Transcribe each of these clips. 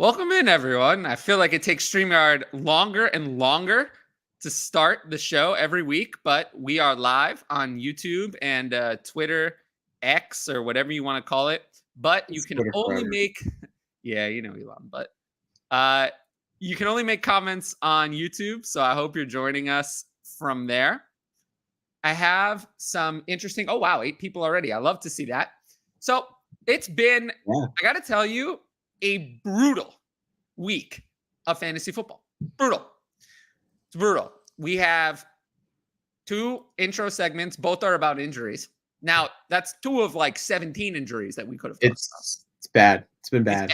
Welcome in, everyone. I feel like it takes StreamYard longer and longer to start the show every week, but we are live on YouTube and Twitter, X, or whatever you want to call it. But you can only make, yeah, you know, Elon, but you can only make comments on YouTube. So I hope you're joining us from there. I have some interesting, oh, wow, 8 people already. I love to see that. So it's been, I got to tell you, a brutal week of fantasy football. Brutal. It's brutal. We have 2 intro segments. Both are about injuries. Now, that's 2 of like 17 injuries that we could have talked about. It's bad. It's been bad.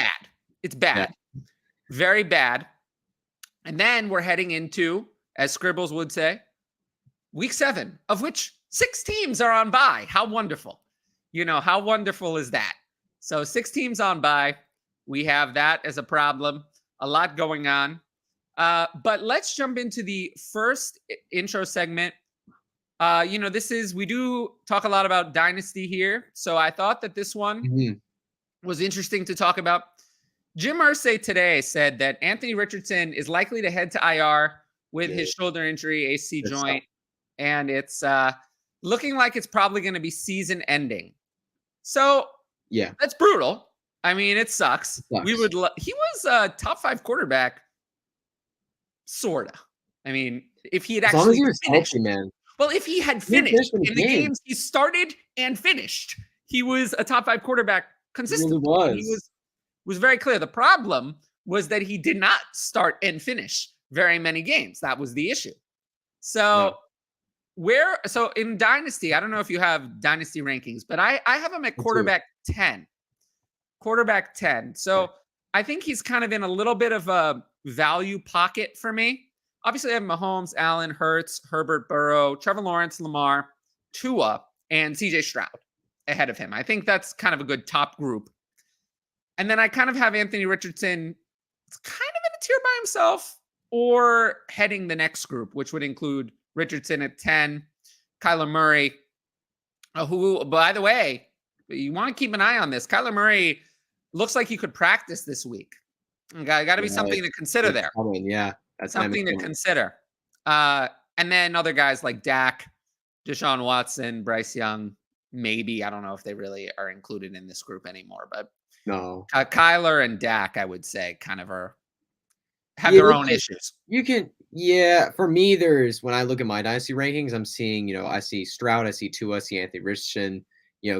It's bad. Yeah. Very bad. And then we're heading into, as Scribbles would say, week 7, of which 6 teams are on bye. How wonderful. You know, how wonderful is that? So 6 teams on bye. We have that as a problem. A lot going on. But let's jump into the first intro segment. We do talk a lot about Dynasty here. So I thought that this one was interesting to talk about. Jim Irsay today said that Anthony Richardson is likely to head to IR with his shoulder injury, AC joint. And it's looking like it's probably going to be season ending. So yeah, that's brutal. I mean, it sucks. He was a top 5 quarterback, sorta. I mean, if he had actually finished, healthy, man. Well, if he had finished in the games he started and finished, he was a top 5 quarterback consistently. He was very clear. The problem was that he did not start and finish very many games. That was the issue. So so in Dynasty, I don't know if you have Dynasty rankings, but I have him at quarterback 10. Quarterback 10. So I think he's kind of in a little bit of a value pocket for me. Obviously, I have Mahomes, Allen, Hurts, Herbert, Burrow, Trevor Lawrence, Lamar, Tua, and CJ Stroud ahead of him. I think that's kind of a good top group. And then I kind of have Anthony Richardson kind of in a tier by himself or heading the next group, which would include Richardson at 10, Kyler Murray, who, by the way, you want to keep an eye on this. Kyler Murray looks like he could practice this week. Got to be something to consider there. That's something to consider. And then other guys like Dak, Deshaun Watson, Bryce Young, maybe. I don't know if they really are included in this group anymore. But no, Kyler and Dak, I would say, kind of have their own issues. You can, for me, when I look at my Dynasty rankings, I'm seeing, I see Stroud, I see Tua, I see Anthony Richardson,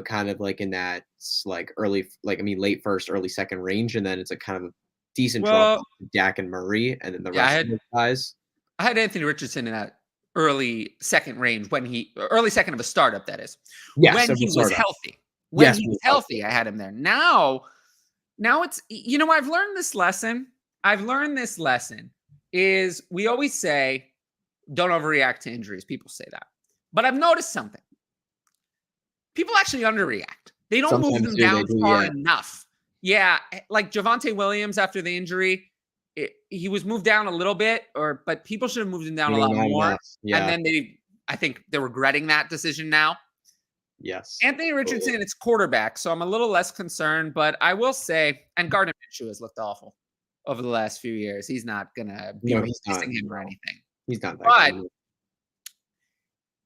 kind of like in that late first, early second range. And then it's a kind of a decent drop Dak and Murray. And then the rest of the guys. I had Anthony Richardson in that early second range early second of a startup, that is. Yes, when he was healthy. When he was healthy, I had him there. Now it's, I've learned this lesson. Is we always say, don't overreact to injuries. People say that. But I've noticed something. People actually underreact. They don't move them down far enough. Yeah, like Javonte Williams after the injury, he was moved down a little bit, but people should have moved him down a lot more. Yeah. And then I think they're regretting that decision now. Yes. Anthony Richardson, it's quarterback, so I'm a little less concerned, but I will say, and Gardner Minshew has looked awful over the last few years. He's not going to be replacing him or anything. He's not that good. But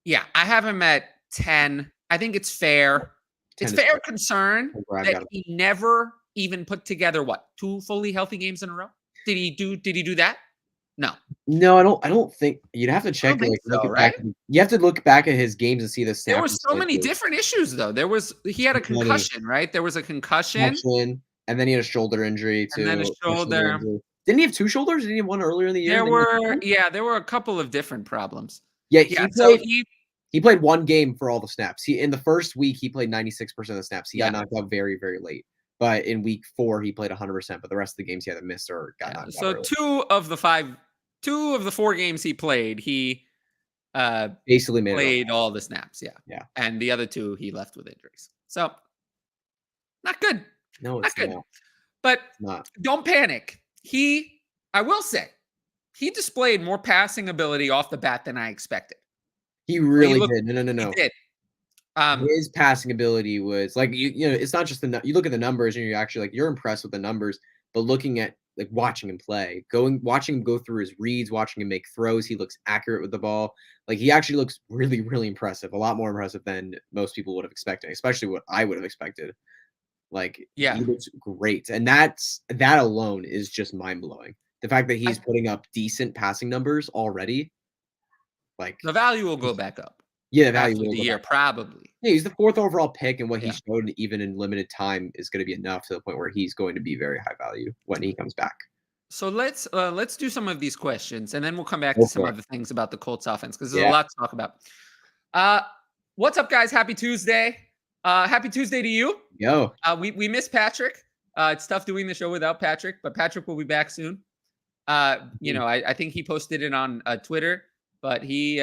yeah, I have him at 10. I think it's fair. It's fair concern that he never even put together 2 fully healthy games in a row. Did he do that? No, I don't think you'd have to check. Right? You have to look back at his games and see the stats. There were so many different issues, though. He had a concussion, right? There was a concussion, and then he had a shoulder injury too. And then a shoulder. Didn't he have 2 shoulders? Didn't he have one earlier in the year? There were a couple of different problems. Yeah, he played 1 game for all the snaps. In the first week, he played 96% of the snaps. He got knocked out very, very late. But in week 4, he played 100%. But the rest of the games he either missed or got knocked out. So 2 of the 4 games he played, he basically played all the snaps. Yeah. And the other 2 he left with injuries. So not good. No, it's not good. But don't panic. I will say, he displayed more passing ability off the bat than I expected. He really did. No. He did. His passing ability was like, it's not just you look at the numbers and you're actually like, you're impressed with the numbers, but looking at like watching him play, watching him go through his reads, watching him make throws. He looks accurate with the ball. Like he actually looks really, really impressive. A lot more impressive than most people would have expected, especially what I would have expected. Like Yeah. he looks great. And that alone is just mind blowing. The fact that he's putting up decent passing numbers already. Like The value will go back up. Yeah, the value after will the go year, back. probably. Yeah, he's the 4th overall pick, and what he Yeah. showed even in limited time is going to be enough to the point where he's going to be very high value when he comes back. So let's do some of these questions, and then we'll come back Go to some for it. other things about the Colts offense because there's Yeah. a lot to talk about. What's up, guys? Happy Tuesday. Happy Tuesday to you. Yo. We miss Patrick. It's tough doing the show without Patrick, but Patrick will be back soon. You know, I think he posted it on Twitter, but he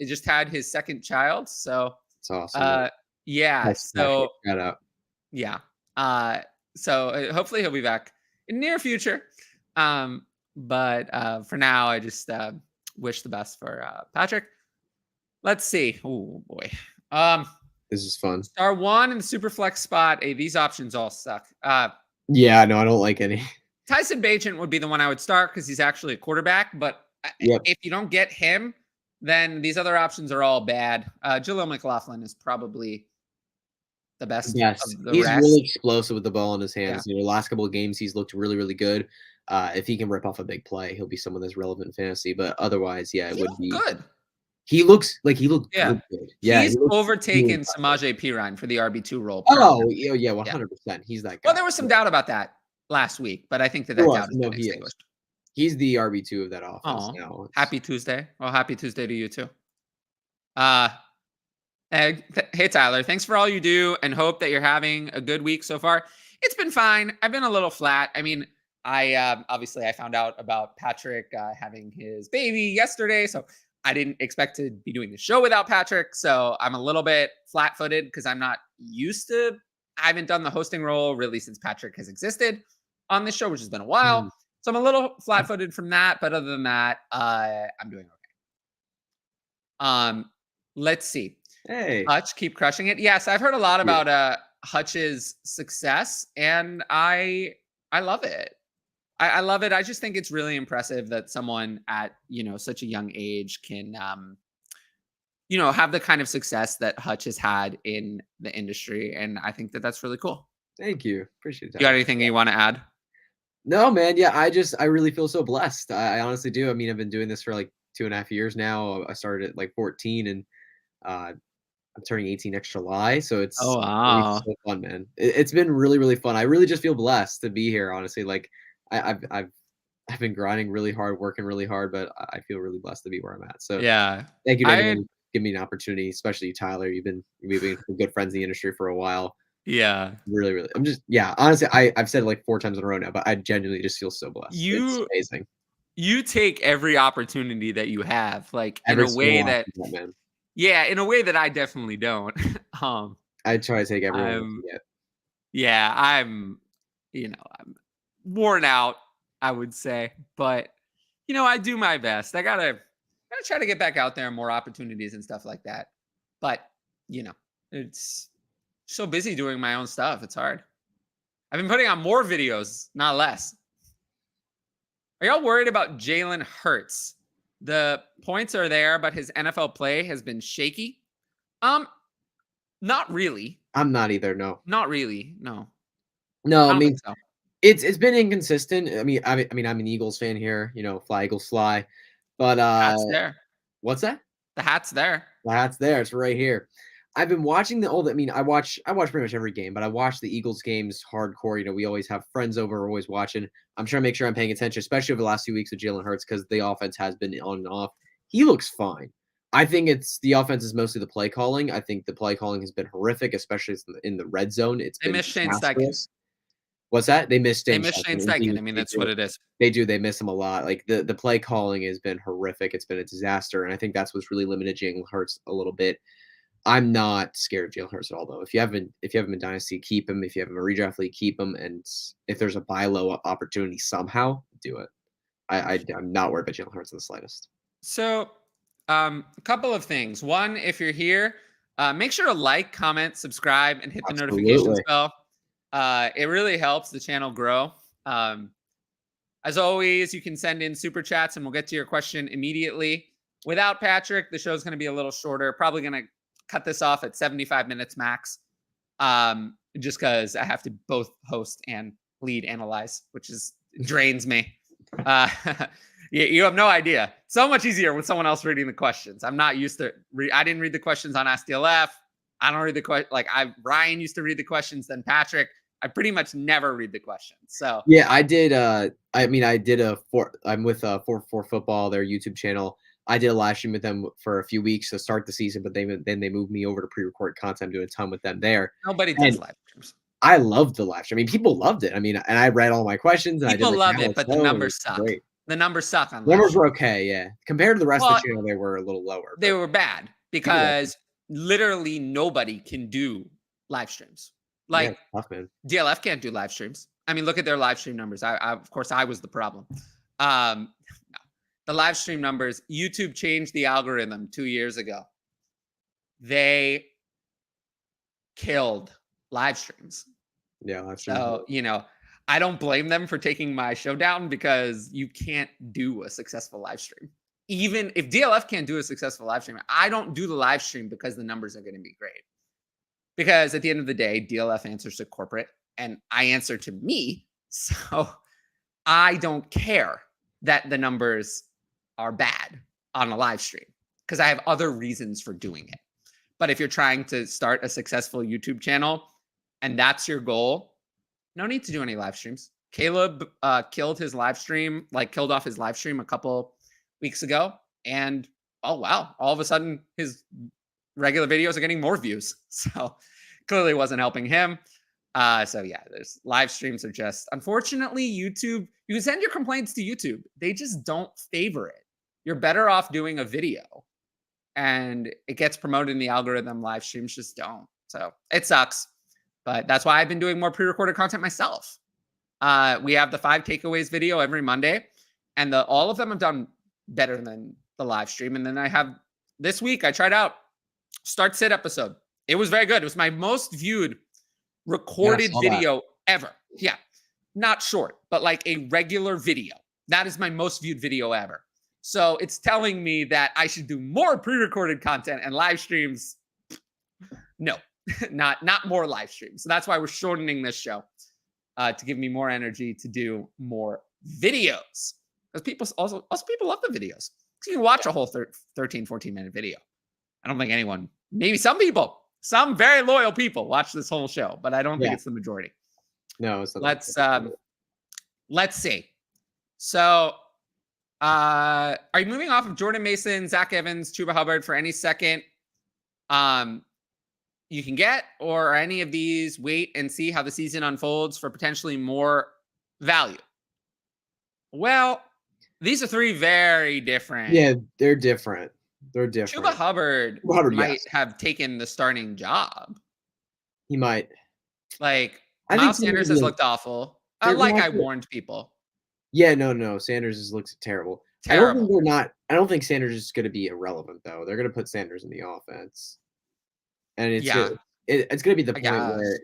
just had his second child. So It's awesome. yeah. Nice So shout out. yeah. So hopefully he'll be back in the near future. But for now, I just wish the best for Patrick. Let's see. Oh boy. This is fun. Star 1 in the super flex spot. Hey, these options all suck. Yeah, no, I don't like any. Tyson Bagent would be the one I would start because he's actually a quarterback. But if you don't get him, then these other options are all bad. Jaleel McLaughlin is probably the best. Yes, of the he's rest. really explosive with the ball in his hands. Yeah. You know, last couple of games he's looked really, really good. If he can rip off a big play, he'll be someone that's relevant in fantasy. But otherwise, yeah, it would be good. He looked good. Yeah, he's overtaken Samaje Perine for the RB2 role. Oh, yeah, 100%. He's that guy. Well, there was some doubt about that last week, but I think that doubt has been extinguished. He's the RB2 of that offense now. Happy Tuesday. Well, happy Tuesday to you too. Hey, Tyler, thanks for all you do and hope that you're having a good week so far. It's been fine. I've been a little flat. I mean, obviously I found out about Patrick having his baby yesterday, so I didn't expect to be doing the show without Patrick. So I'm a little bit flat-footed because I'm not used to. I haven't done the hosting role really since Patrick has existed on this show, which has been a while. So I'm a little flat-footed from that, but other than that, I'm doing okay. Let's see. Hey, Hutch, keep crushing it. Yes, I've heard a lot about Hutch's success, and I love it. I love it. I just think it's really impressive that someone at, such a young age can, have the kind of success that Hutch has had in the industry. And I think that that's really cool. Thank you. Appreciate that. You got anything you want to add? No, man. Yeah, I really feel so blessed. I honestly do. I mean, I've been doing this for like 2.5 years now. I started at like 14 and I'm turning 18 next July. So it's so fun, man. It's been really, really fun. I really just feel blessed to be here, honestly. Like I've been grinding really hard, working really hard, but I feel really blessed to be where I'm at. So yeah, thank you to everyone who give me an opportunity, especially you, Tyler. We've been good friends in the industry for a while. Yeah, really, really. Honestly, I've said it like 4 times in a row now, but I genuinely just feel so blessed. It's amazing. You take every opportunity that you have, like in a way that, man. Yeah, in a way that I definitely don't. I try to take everyone. Yeah, I'm worn out, I would say, but I do my best. I gotta try to get back out there and more opportunities and stuff like that. But it's so busy doing my own stuff. It's hard. I've been putting on more videos, not less. Are y'all worried about Jalen Hurts? The points are there, but his NFL play has been shaky. Not really. I'm not either. No. Not really. No. No, I mean, so. It's been inconsistent. I mean, I'm an Eagles fan here. Fly Eagles fly. But hat's there. What's that? The hat's there. The hat's there. It's right here. I've been watching I watch pretty much every game, but I watch the Eagles games hardcore. We always have friends over, we're always watching. I'm trying to make sure I'm paying attention, especially over the last 2 weeks with Jalen Hurts because the offense has been on and off. He looks fine. I think the offense is mostly the play calling. I think the play calling has been horrific, especially in the red zone. They missed Shane Steichen. What's that? They missed Shane Steichen. I mean, that's what it is. They do. They miss him a lot. Like the play calling has been horrific. It's been a disaster, and I think that's what's really limited Jalen Hurts a little bit. I'm not scared of Jalen Hurts at all, though. If you haven't been Dynasty, keep him. If you have a redraft league, keep him. And if there's a buy low opportunity somehow, do it. I'm not worried about Jalen Hurts in the slightest. So, a couple of things. One, if you're here, make sure to like, comment, subscribe, and hit the notifications bell. It really helps the channel grow. As always, you can send in super chats and we'll get to your question immediately. Without Patrick, the show's going to be a little shorter. Probably going to cut this off at 75 minutes max. Just because I have to both host and lead analyze, which drains me. You have no idea. So much easier with someone else reading the questions. I'm not used to. I didn't read the questions on SDLF. I don't read the question. Ryan used to read the questions. Then Patrick. I pretty much never read the questions. So yeah, I did. I'm with 4 Football, their YouTube channel. I did a live stream with them for a few weeks to start the season, but then they moved me over to pre-recorded content. I'm doing a ton with them there. Nobody does live streams. I loved the live stream. I mean, people loved it. I mean, and I read all my questions. And People I did love it, but the numbers suck. Great. The numbers suck on numbers were okay, yeah. Compared to the rest of the channel, they were a little lower. They were bad because literally nobody can do live streams. Tough, man. DLF can't do live streams. I mean, look at their live stream numbers. Of course, I was the problem. The live stream numbers, YouTube changed the algorithm 2 years ago. They killed live streams. Yeah, live streams. So, I don't blame them for taking my show down because you can't do a successful live stream. Even if DLF can't do a successful live stream, I don't do the live stream because the numbers are going to be great. Because at the end of the day, DLF answers to corporate and I answer to me. So I don't care that the numbers are bad on a live stream because I have other reasons for doing it. But if you're trying to start a successful YouTube channel and that's your goal, no need to do any live streams. Caleb killed off his live stream a couple weeks ago. And oh, wow, all of a sudden his regular videos are getting more views. So clearly wasn't helping him. There's live streams are just, unfortunately, YouTube, you can send your complaints to YouTube. They just don't favor it. You're better off doing a video and it gets promoted in the algorithm. Live streams just don't. So it sucks. But that's why I've been doing more pre-recorded content myself. We have the 5 takeaways video every Monday, and all of them have done better than the live stream. And then I have this week, I tried out Start Sit episode. It was very good. It was my most viewed recorded video ever. Yeah. Not short, but like a regular video. That is my most viewed video ever. So it's telling me that I should do more pre-recorded content and live streams. No. Not more live streams. So that's why we're shortening this show to give me more energy to do more videos. Because people love the videos. So you can watch a whole 13, 14-minute video. I don't think anyone, maybe some very loyal people watch this whole show, but I don't think it's the majority. No, it's not. Let's see. So are you moving off of Jordan Mason, Zach Evans, Chuba Hubbard for any second? You can get, or any of these wait and see how the season unfolds for potentially more value? Well, these are 3 very different. Yeah, they're different. Chuba Hubbard might have taken the starting job. He might. Miles Sanders has looked awful. I warned people. Yeah, no. Sanders looks terrible. Terrible. I don't think Sanders is going to be irrelevant, though. They're going to put Sanders in the offense. And it's going to be the point where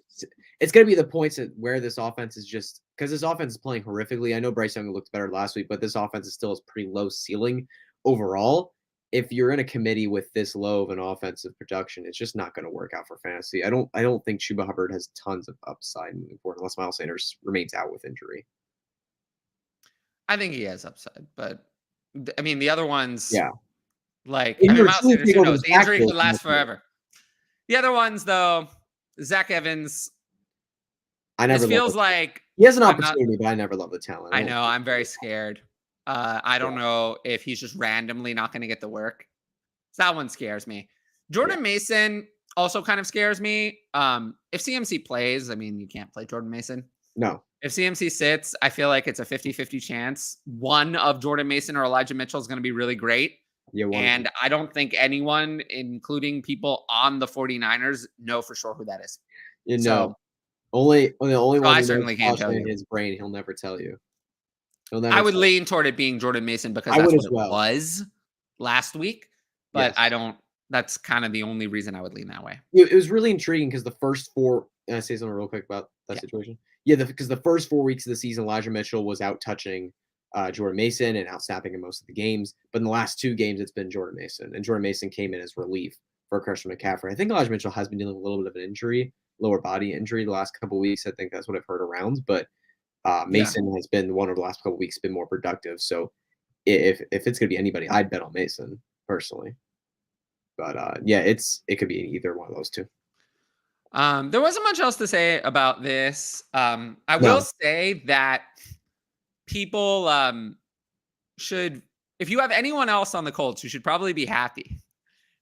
it's going to be the points where this offense is just because this offense is playing horrifically. I know Bryce Young looked better last week, but this offense is still pretty low ceiling overall. If you're in a committee with this low of an offensive production, it's just not going to work out for fantasy. I don't think Chuba Hubbard has tons of upside moving forward unless Miles Sanders remains out with injury. I think he has upside, but I mean the other ones, Miles Sanders, who knows? The injury could last forever. The other ones, though, Zach Evans. This feels like he has an opportunity, but I never love the talent. I know. I'm very scared. I don't know if he's just randomly not going to get the work. So that one scares me. Jordan Mason also kind of scares me. If CMC plays, I mean, you can't play Jordan Mason. No. If CMC sits, I feel like it's a 50-50 chance. One of Jordan Mason or Elijah Mitchell is going to be really great. Yeah, and I don't think anyone, including people on the 49ers, know for sure who that is. Only one I certainly can't tell you. In his brain, he'll never tell you. I would lean toward it being Jordan Mason because that's what it was last week. But I don't. That's kind of the only reason I would lean that way. It was really intriguing because the first 4. Can I say something real quick about that situation? Yeah, because the first 4 weeks of the season, Elijah Mitchell was out touching Jordan Mason and out snapping in most of the games. But in the last 2 games, it's been Jordan Mason. And Jordan Mason came in as relief for Christian McCaffrey. I think Elijah Mitchell has been dealing with a little bit of an injury, lower body injury the last couple of weeks. I think that's what I've heard around. But Mason has been one of the last couple of weeks been more productive. So if it's going to be anybody, I'd bet on Mason personally. But it could be either one of those 2. There wasn't much else to say about this. I will say that people should, if you have anyone else on the Colts, you should probably be happy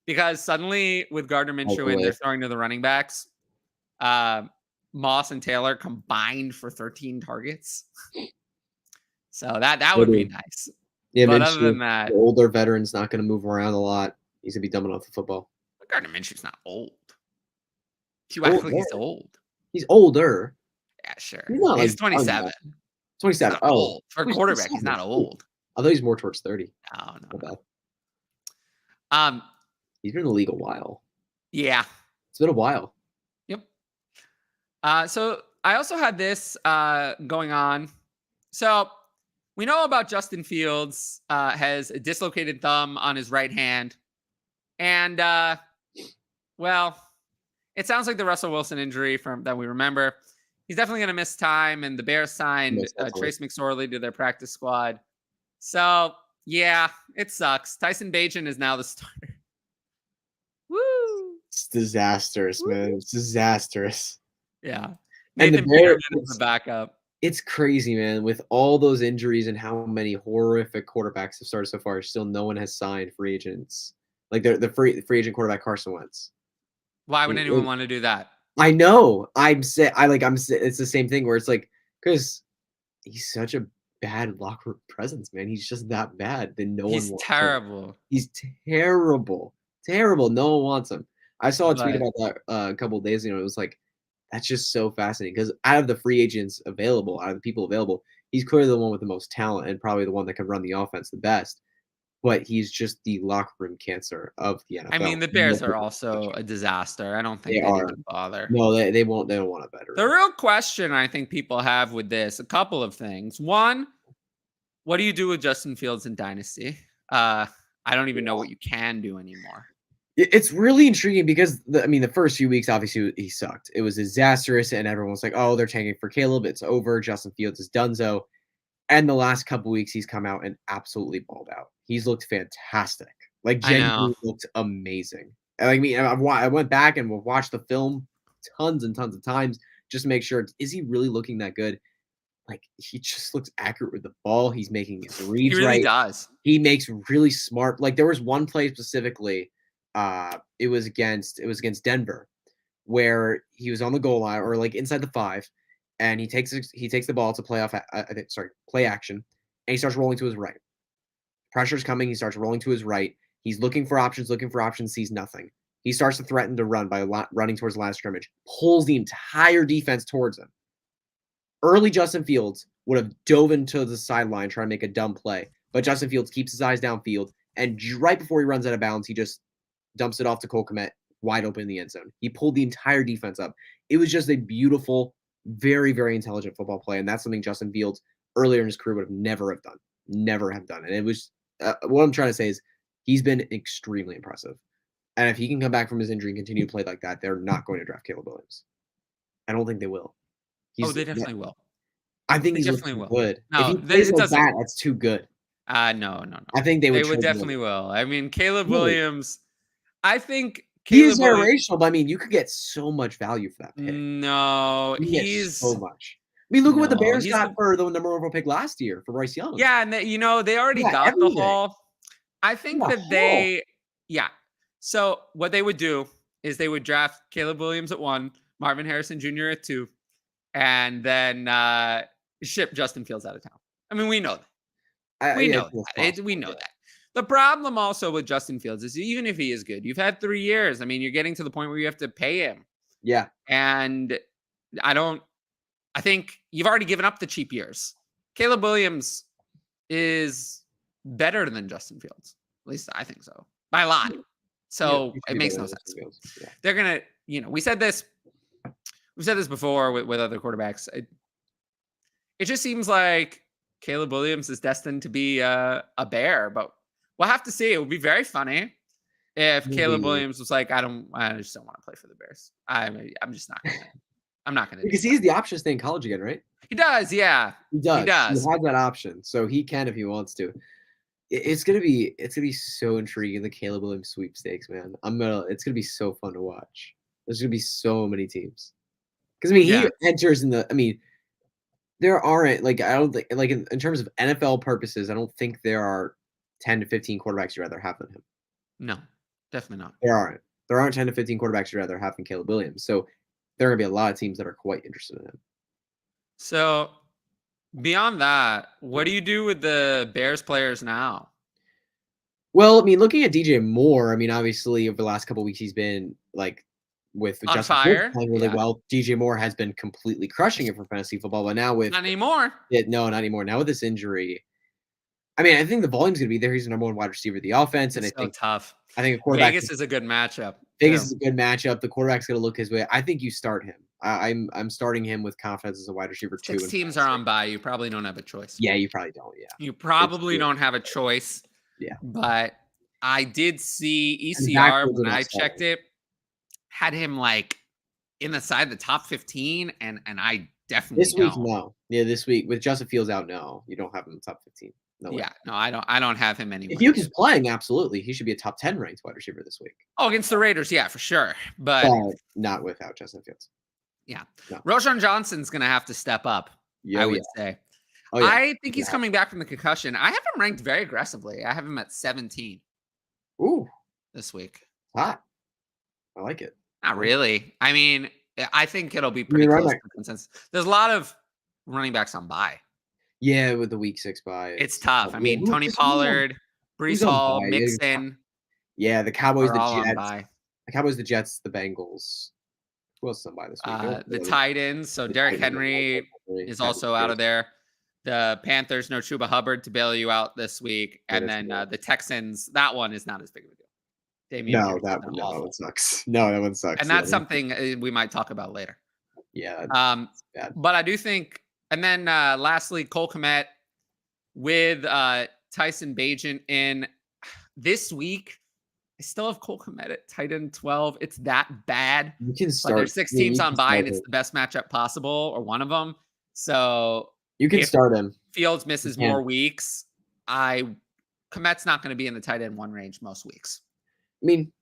because suddenly with Gardner Minshew in, they're throwing to the running backs. Moss and Taylor combined for 13 targets. So that would be nice. Yeah, but Minshew, other than that, the older veteran's not going to move around a lot. He's going to be dumbing off the football. But Gardner Minshew's not old. You act like he's old. He's older. Yeah, sure. He's 27. 27. Oh, old. For a quarterback, he's not old. I thought he's more towards 30. No. He's been in the league a while. Yeah. It's been a while. Yep. So I also had this going on. So we know about Justin Fields has a dislocated thumb on his right hand. And, well, it sounds like the Russell Wilson injury that we remember. He's definitely going to miss time, and the Bears signed Trace McSorley to their practice squad. So, yeah, it sucks. Tyson Bagent is now the starter. Woo! It's disastrous, man. It's disastrous. Yeah. And Nathan Peterman is the backup. It's crazy, man. With all those injuries and how many horrific quarterbacks have started so far, still no one has signed free agents. Like the free agent quarterback Carson Wentz. Why would anyone want to do that? I know. It's the same thing where it's like, because he's such a bad locker room presence, man. He's just that bad that no one wants him. He's terrible. He's terrible. Terrible. No one wants him. I saw a tweet about that a couple of days ago. It was like, that's just so fascinating because out of the free agents available, out of the people available, he's clearly the one with the most talent and probably the one that can run the offense the best. But he's just the locker room cancer of the NFL. I mean, the Bears are also a disaster. I don't think they even bother. No, they won't. They don't want a better. The real question I think people have with this, a couple of things. One, what do you do with Justin Fields in Dynasty? I don't even know what you can do anymore. It's really intriguing because the first few weeks, obviously, he sucked. It was disastrous, and everyone was like, "Oh, they're tanking for Caleb. It's over. Justin Fields is donezo." And the last couple weeks, he's come out and absolutely balled out. He's looked fantastic. Like, genuinely looked amazing. I mean, I went back and watched the film tons and tons of times just to make sure, is he really looking that good? Like, he just looks accurate with the ball. He's making his reads right. He really does. He makes really smart. Like, there was one play specifically. It was against Denver, where he was on the goal line or like inside the 5, and he takes the ball to play action, and he starts rolling to his right. Pressure's coming. He starts rolling to his right. He's looking for options, sees nothing. He starts to threaten to run by running towards the line of scrimmage, pulls the entire defense towards him. Early Justin Fields would have dove into the sideline trying to make a dumb play, but Justin Fields keeps his eyes downfield, and right before he runs out of bounds, he just dumps it off to Cole Kmet, wide open in the end zone. He pulled the entire defense up. It was just a beautiful, very, very intelligent football play, and that's something Justin Fields earlier in his career would have never have done. And it was what I'm trying to say is he's been extremely impressive. And if he can come back from his injury and continue to play like that, they're not going to draft Caleb Williams. I don't think they will. They definitely will. I think he's definitely good. No, if he plays like that, that's too good. No. I think they would definitely will. I mean, Caleb Williams. I think he's generational, but I mean, you could get so much value for that pick. No, he's so much. I mean, look at what the Bears got for the number one pick last year for Bryce Young. Yeah, and they already got the haul. I think that So what they would do is they would draft Caleb Williams at 1, Marvin Harrison Jr. at 2, and then ship Justin Fields out of town. I mean, we know that. We know that. The problem also with Justin Fields is even if he is good, you've had 3 years. I mean, you're getting to the point where you have to pay him. Yeah. And I think you've already given up the cheap years. Caleb Williams is better than Justin Fields. At least I think so. By a lot. So it makes no sense. Yeah. They're going to, we said this before with other quarterbacks. It just seems like Caleb Williams is destined to be a Bear, but we'll have to see. It would be very funny if Caleb Williams was like, I just don't want to play for the Bears. I'm just not gonna. I'm not gonna. Because he has the option to stay in college again, right? He does, yeah. He does. He does. He has that option, so he can if he wants to. It's gonna be so intriguing, the Caleb Williams sweepstakes, man. It's gonna be so fun to watch. There's gonna be so many teams. Because I mean, he enters in the. I mean, there aren't I don't think in terms of NFL purposes, I don't think there are 10 to 15 quarterbacks you'd rather have than him. No, definitely not. There aren't 10 to 15 quarterbacks you'd rather have than Caleb Williams. So there are gonna be a lot of teams that are quite interested in him. So beyond that, what do you do with the Bears players now? Well, I mean, looking at DJ Moore, I mean, obviously over the last couple of weeks, he's been with On Justin fire, playing really well. DJ Moore has been completely crushing it for fantasy football, but now with not anymore. No, not anymore. Now with this injury, I mean, I think the volume's gonna be there. He's the number one wide receiver of the offense, and I think tough. I think a quarterback. Vegas is a good matchup. Vegas is a good matchup. The quarterback's gonna look his way. I think you start him. I'm starting him with confidence as a wide receiver 2. 6 teams are on bye. You probably don't have a choice. Yeah, you probably don't. Yeah, you probably don't have a choice. Yeah, but I did see ECR when I checked it, had him inside the top 15, and I definitely this week don't. no. Yeah, this week with Justin Fields out, no, you don't have him in the top 15. No way. Yeah, no, I don't have him anymore. If Fields is playing, absolutely, he should be a top 10 ranked wide receiver this week. Oh, against the Raiders, yeah, for sure, but not without Justin Fields. Yeah, no. Roschon Johnson's gonna have to step up. I would say. Oh, yeah. I think he's coming back from the concussion. I have him ranked very aggressively. I have him at 17. Ooh, this week. Hot. I like it. Not really. I mean, I think it'll be pretty close to consensus. There's a lot of running backs on bye. Yeah, with the week 6 bye. It's tough. I mean, Tony Pollard, Breece Hall, Mixon. Yeah, the Cowboys, the Jets. The Cowboys, the Jets, the Bengals. Who else is on bye this week? The Titans. So Derrick Henry is also out of there. The Panthers, no Chuba Hubbard to bail you out this week. And then the Texans, that one is not as big of a deal. No, that one sucks. No, that one sucks. And that's something we might talk about later. Yeah. Bad. But I do think, and then lastly, Cole Kmet with Tyson Bagent in this week. I still have Cole Kmet at tight end 12. It's that bad. You can start. There's 6 teams on bye, and it's the best matchup possible, or one of them. So you can start him. Fields misses more weeks. Kmet's not going to be in the tight end 1 range most weeks. I mean,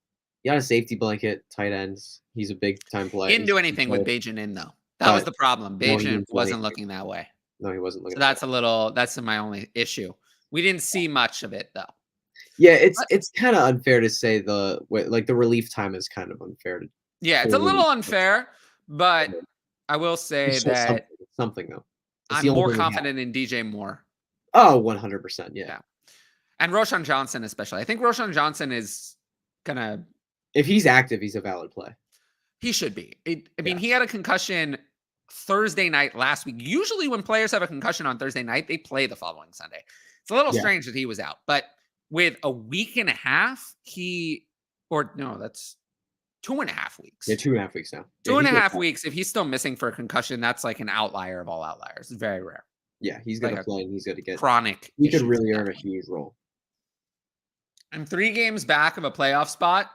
you got a safety blanket, tight ends. He's a big time player. He didn't do anything with Bagent in, though. That was the problem. Bagent wasn't looking that way. No, he wasn't looking. So that's my only issue. We didn't see much of it, though. Yeah, it's kind of unfair to say the relief time is kind of unfair to. Yeah, it's a little unfair, but I will say that something though. I'm more confident in DJ Moore. Oh, 100%. Yeah. And Roschon Johnson, especially. I think Roschon Johnson is gonna. If he's active, he's a valid play. He should be. I mean, he had a concussion Thursday night last week. Usually, when players have a concussion on Thursday night, they play the following Sunday. It's a little strange that he was out, but with a week and a half, that's 2.5 weeks. Yeah, 2.5 weeks now. 2.5 weeks. If he's still missing for a concussion, that's like an outlier of all outliers. It's very rare. Yeah, he's going to play and he's going to get chronic. He could really earn a huge role. I'm 3 games back of a playoff spot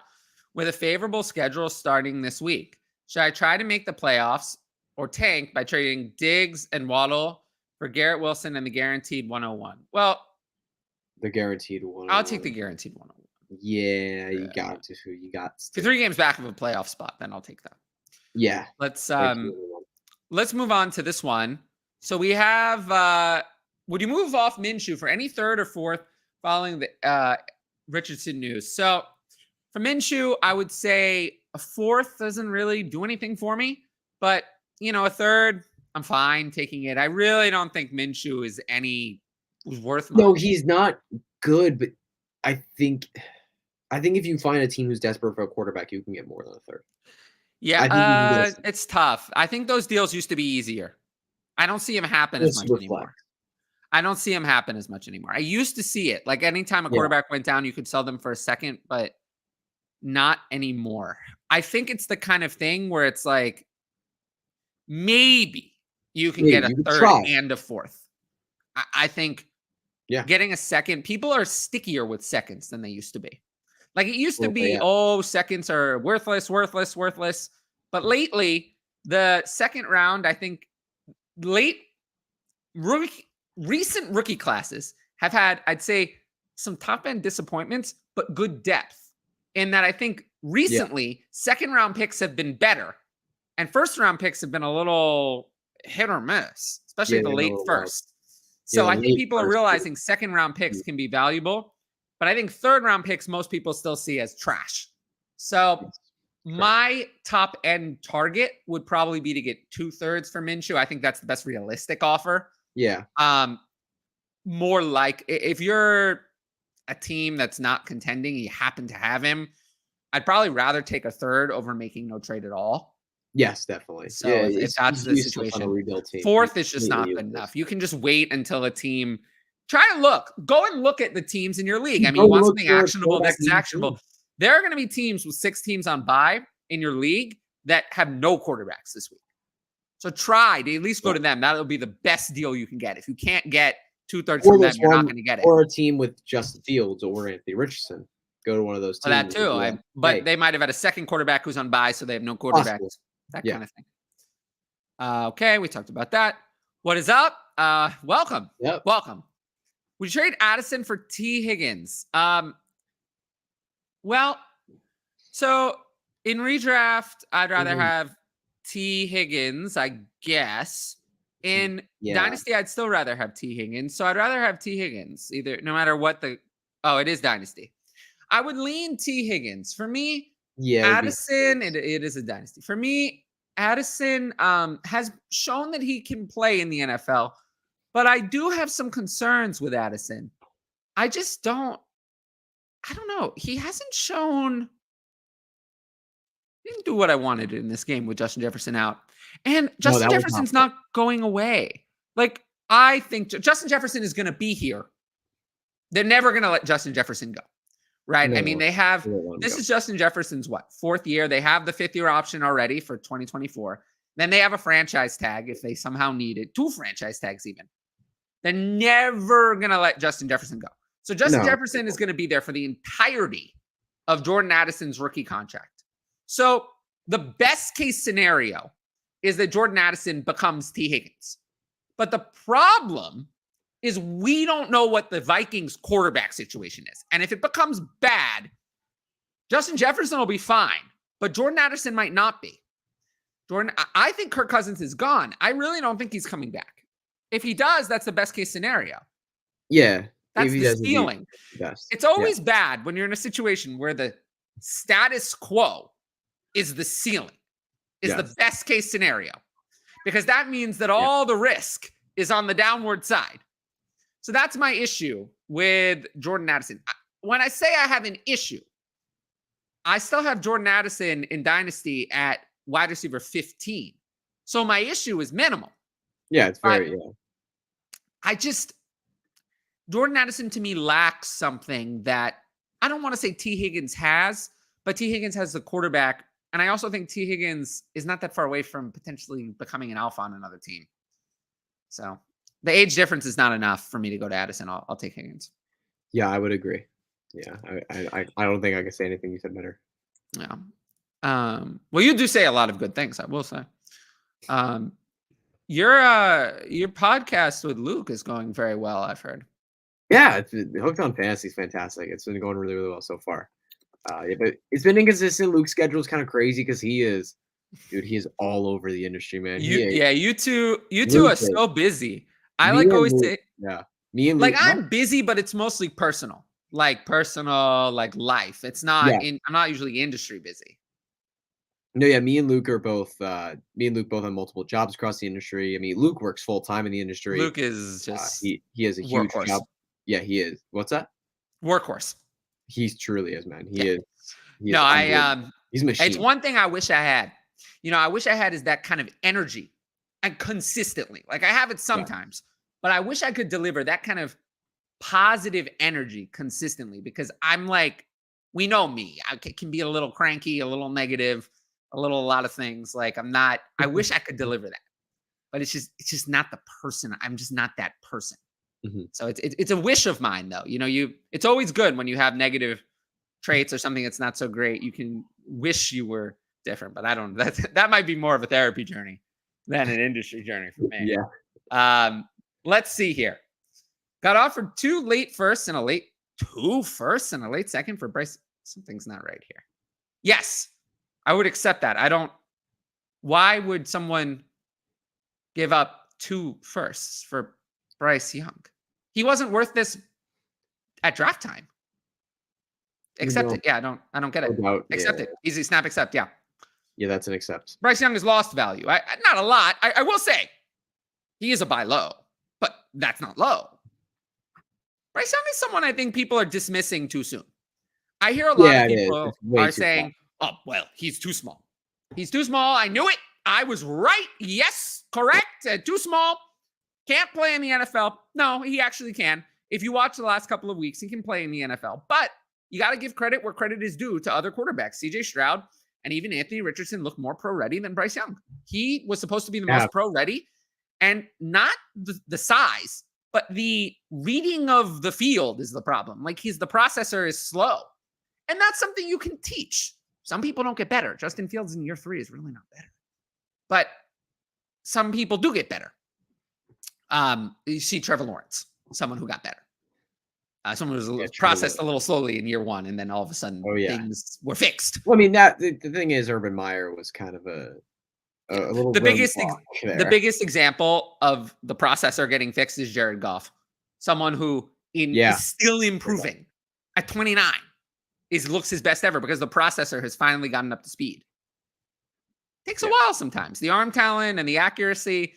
with a favorable schedule starting this week. Should I try to make the playoffs or tank by trading Diggs and Waddle for Garrett Wilson and the guaranteed 101? Well, the guaranteed 101. I'll take the guaranteed 101. Yeah, you got to. You got to. 3 games back of a playoff spot, then I'll take that. Yeah. Let's move on to this one. So we have would you move off Minshew for any 3rd or 4th following the Richardson news? So for Minshew, I would say a 4th doesn't really do anything for me, but a 3rd, I'm fine taking it. I really don't think Minshew is worth much. No, he's not good, but I think if you find a team who's desperate for a quarterback, you can get more than a 3rd. Yeah, it's tough. I think those deals used to be easier. I don't see him happen as much anymore. I don't see him happen as much anymore. I used to see it. Like anytime a quarterback went down, you could sell them for a 2nd, but not anymore. I think it's the kind of thing where it's like maybe you can get a 3rd and a 4th. I think getting a second, people are stickier with seconds than they used to be. Like it used to be, seconds are worthless. But lately, the second round, I think recent rookie classes have had, I'd say, some top end disappointments, but good depth. In that, I think recently, second round picks have been better, and first round picks have been a little hit or miss, especially the late first. So I think people are realizing second round picks can be valuable, but I think third round picks, most people still see as trash. So my top end target would probably be to get 2/3 for Minshew. I think that's the best realistic offer. Yeah. More like if you're a team that's not contending, you happen to have him, I'd probably rather take a third over making no trade at all. Yes, definitely. So if that's the situation, fourth is just not good enough. You can just wait until a team go and look at the teams in your league. I mean, you want something actionable, this is actionable. There are going to be teams with 6 teams on bye in your league that have no quarterbacks this week. So try to at least go to them. That'll be the best deal you can get. If you can't get 2/3 from them, you're not going to get it. Or a team with Justin Fields or Anthony Richardson. Go to one of those teams. That too. But they might have had a second quarterback who's on bye, so they have no quarterbacks. That kind of thing. Okay, we talked about that. What is up? Welcome. Yep. Welcome. Would you trade Addison for T. Higgins? Well, so in redraft, I'd rather have T. Higgins, I guess. In Dynasty, I'd still rather have T. Higgins. So I'd rather have T. Higgins, no matter what it is Dynasty. I would lean T. Higgins. For me, Addison, it is a Dynasty. For me, Addison has shown that he can play in the NFL, but I do have some concerns with Addison. I don't know. He hasn't shown, he didn't do what I wanted in this game with Justin Jefferson out. And Justin Jefferson's not going away. Like, I think Justin Jefferson is going to be here. They're never going to let Justin Jefferson go. Right. I mean, this is Justin Jefferson's 4th year. They have the 5th-year option already for 2024. Then they have a franchise tag if they somehow need it. 2 franchise tags even. They're never going to let Justin Jefferson go. So Justin Jefferson is going to be there for the entirety of Jordan Addison's rookie contract. So the best case scenario is that Jordan Addison becomes T. Higgins. But the problem is we don't know what the Vikings quarterback situation is. And if it becomes bad, Justin Jefferson will be fine, but Jordan Addison might not be. I think Kirk Cousins is gone. I really don't think he's coming back. If he does, that's the best case scenario. Yeah. That's the ceiling. It's always bad when you're in a situation where the status quo is the ceiling, is the best case scenario, because that means that all the risk is on the downward side. So that's my issue with Jordan Addison. When I say I have an issue, I still have Jordan Addison in Dynasty at wide receiver 15. So my issue is minimal. Yeah, it's very, Jordan Addison to me lacks something that I don't want to say T. Higgins has, but T. Higgins has the quarterback. And I also think T. Higgins is not that far away from potentially becoming an alpha on another team. So the age difference is not enough for me to go to Addison. I'll take Higgins. Yeah, I would agree. Yeah, I don't think I can say anything you said better. Yeah. Well, you do say a lot of good things, I will say. Your podcast with Luke is going very well, I've heard. Yeah, Hooked on Fantasy is fantastic. It's been going really, really well so far. But it's been inconsistent. Luke's schedule is kind of crazy because he is all over the industry, man. You two are so busy. I like always say, me and Luke, I'm busy, but it's mostly personal, like life. It's not. I'm not usually industry busy. No, yeah, me and Luke both have multiple jobs across the industry. I mean, Luke works full time in the industry. Luke is just he has a huge job. Yeah, he is. What's that? Workhorse. He truly is, man. He is. He's a machine. It's one thing I wish I had. I wish I had is that kind of energy and consistently. Like I have it sometimes, but I wish I could deliver that kind of positive energy consistently, because we know me. I can be a little cranky, a little negative, a lot of things. Like I wish I could deliver that, but it's just not the person. I'm just not that person. So it's a wish of mine, though. It's always good when you have negative traits or something that's not so great. You can wish you were different, but I don't. That might be more of a therapy journey than an industry journey for me. Yeah. Let's see here. Got offered 2 late firsts and a late 2 firsts and a late second for Bryce. Something's not right here. Yes, I would accept that. I don't. Why would someone give up 2 firsts for Bryce Young? He wasn't worth this at draft time. Accept it. Yeah, I don't get it. Accept it. Easy snap accept. Yeah. Yeah, that's an accept. Bryce Young has lost value. Not a lot. I will say he is a buy low, but that's not low. Bryce Young is someone I think people are dismissing too soon. I hear a lot of people are saying, oh, well, he's too small. He's too small. I knew it. I was right. Yes, correct. Too small. Can't play in the NFL. No, he actually can. If you watch the last couple of weeks, he can play in the NFL. But you got to give credit where credit is due to other quarterbacks. CJ Stroud and even Anthony Richardson look more pro-ready than Bryce Young. He was supposed to be the most pro-ready, and not the size, but the reading of the field is the problem. Like, the processor is slow, and that's something you can teach. Some people don't get better. Justin Fields in year 3 is really not better, but some people do get better. You see Trevor Lawrence, someone who got better. Someone who was processed a little slowly in year 1, and then all of a sudden things were fixed. Well, I mean, the thing is, Urban Meyer was kind of a little. The biggest example of the processor getting fixed is Jared Goff, someone who is still improving at 29. Looks his best ever because the processor has finally gotten up to speed. Takes a while sometimes. The arm talent and the accuracy,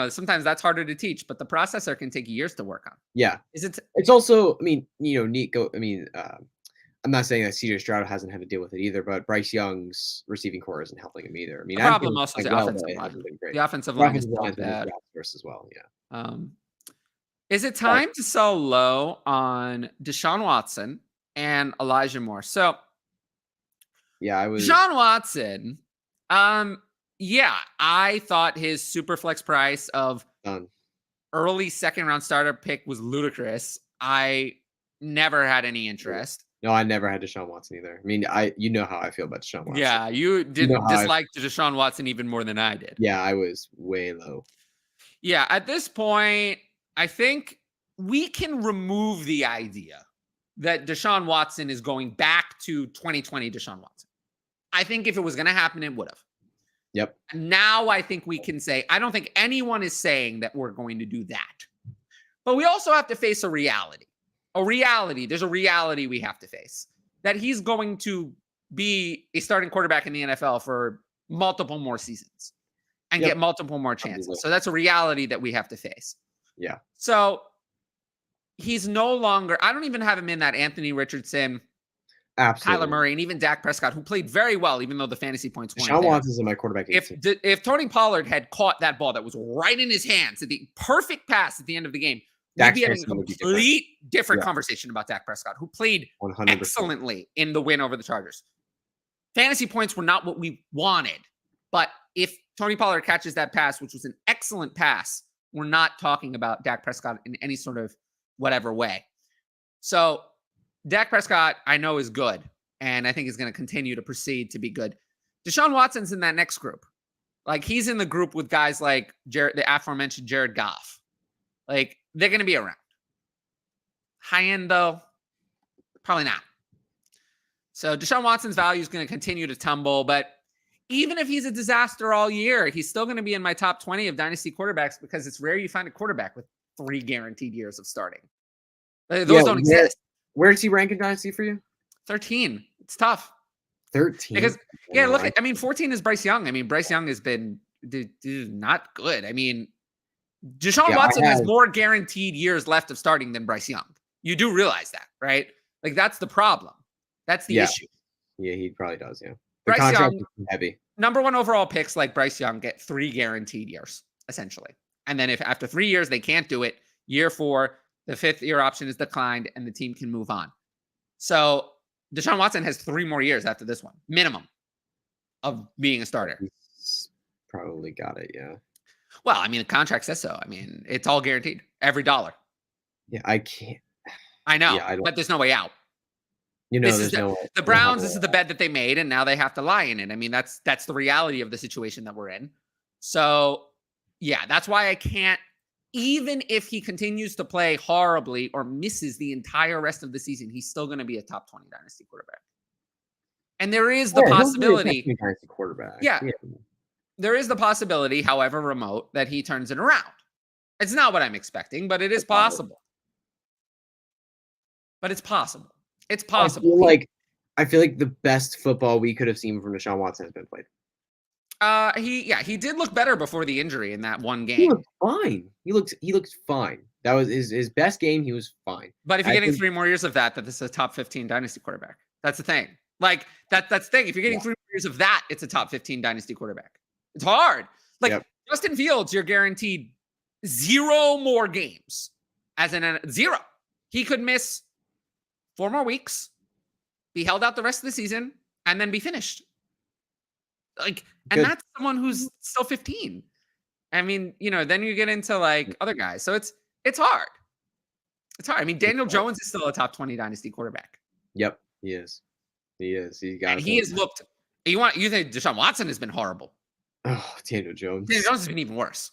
sometimes that's harder to teach, but the processor can take years to work on. Yeah. It's also, I mean, I'm not saying that CJ Stroud hasn't had to deal with it either, but Bryce Young's receiving core isn't helping him either. I mean, the problem also is the offensive line. The offensive line is bad as well. Yeah. Is it time to sell low on Deshaun Watson and Elijah Moore? So, Deshaun Watson. I thought his super flex price of early second round starter pick was ludicrous. I never had any interest. No, I never had Deshaun Watson either. I mean, you know how I feel about Deshaun Watson. Yeah, you didn't dislike Deshaun Watson even more than I did. Yeah, I was way low. Yeah, at this point, I think we can remove the idea that Deshaun Watson is going back to 2020 Deshaun Watson. I think if it was going to happen, it would have. Yep. Now I think we can say, I don't think anyone is saying that we're going to do that. But we also have to face a reality. There's a reality we have to face. That he's going to be a starting quarterback in the NFL for multiple more seasons and get multiple more chances. So that's a reality that we have to face. Yeah. So he's no longer, I don't even have him in that Anthony Richardson, absolutely, Kyler Murray, and even Dak Prescott, who played very well, even though the fantasy points weren't Deshaun Watson's in my quarterback. If Tony Pollard had caught that ball that was right in his hands at the perfect pass at the end of the game, we'd be having a complete different conversation about Dak Prescott, who played 100%. Excellently in the win over the Chargers. Fantasy points were not what we wanted, but if Tony Pollard catches that pass, which was an excellent pass, we're not talking about Dak Prescott in any sort of whatever way. So Dak Prescott, I know, is good, and I think is going to continue to proceed to be good. Deshaun Watson's in that next group. Like, he's in the group with guys like the aforementioned Jared Goff. Like, they're going to be around. High end, though, probably not. So Deshaun Watson's value is going to continue to tumble, but even if he's a disaster all year, he's still going to be in my top 20 of dynasty quarterbacks because it's rare you find a quarterback with 3 guaranteed years of starting. Those don't exist. Where does he rank in dynasty for you? 13. It's tough. 13. Because look at, 14 is Bryce Young. I mean, Bryce Young has been not good. I mean, Deshaun Watson has more guaranteed years left of starting than Bryce Young. You do realize that, right? Like, that's the problem. That's the issue. Yeah, he probably does. Yeah. The Bryce Young, is heavy. Number 1 overall picks like Bryce Young get 3 guaranteed years, essentially. And then if after 3 years they can't do it, year 4, the 5th year option is declined and the team can move on. So Deshaun Watson has 3 more years after this one, minimum, of being a starter. He's probably got it, yeah. Well, I mean, the contract says so. I mean, it's all guaranteed, every dollar. Yeah, I can't. I know, Yeah, I don't. but there's no way out. This is There's no way. the Browns. This is the bed that they made, and now they have to lie in it. I mean, that's the reality of the situation that we're in. So, yeah, that's why I can't. Even if he continues to play horribly or misses the entire rest of the season, he's still going to be a top 20 dynasty quarterback. And there is the possibility. Dynasty quarterback. Yeah, there is the possibility, however remote, that he turns it around. It's not what I'm expecting, but it is possible. But it's possible. It's possible. I feel like the best football we could have seen from Deshaun Watson has been played. He did look better before the injury in that one game. He looked fine. He looked fine. That was his best game. He was fine. But if you're getting 3 more years of that this is a top 15 dynasty quarterback. That's the thing. Like that's the thing. If you're getting 3 more years of that, it's a top 15 dynasty quarterback. It's hard. Like Justin Fields, you're guaranteed 0 more games. As in 0. He could miss 4 more weeks, be held out the rest of the season, and then be finished. And that's someone who's still 15. I mean, then you get into like other guys. So it's hard. It's hard. I mean, Daniel Jones is still a top 20 dynasty quarterback. Yep, he is. He is. He has looked. You think Deshaun Watson has been horrible? Oh, Daniel Jones. Daniel Jones has been even worse.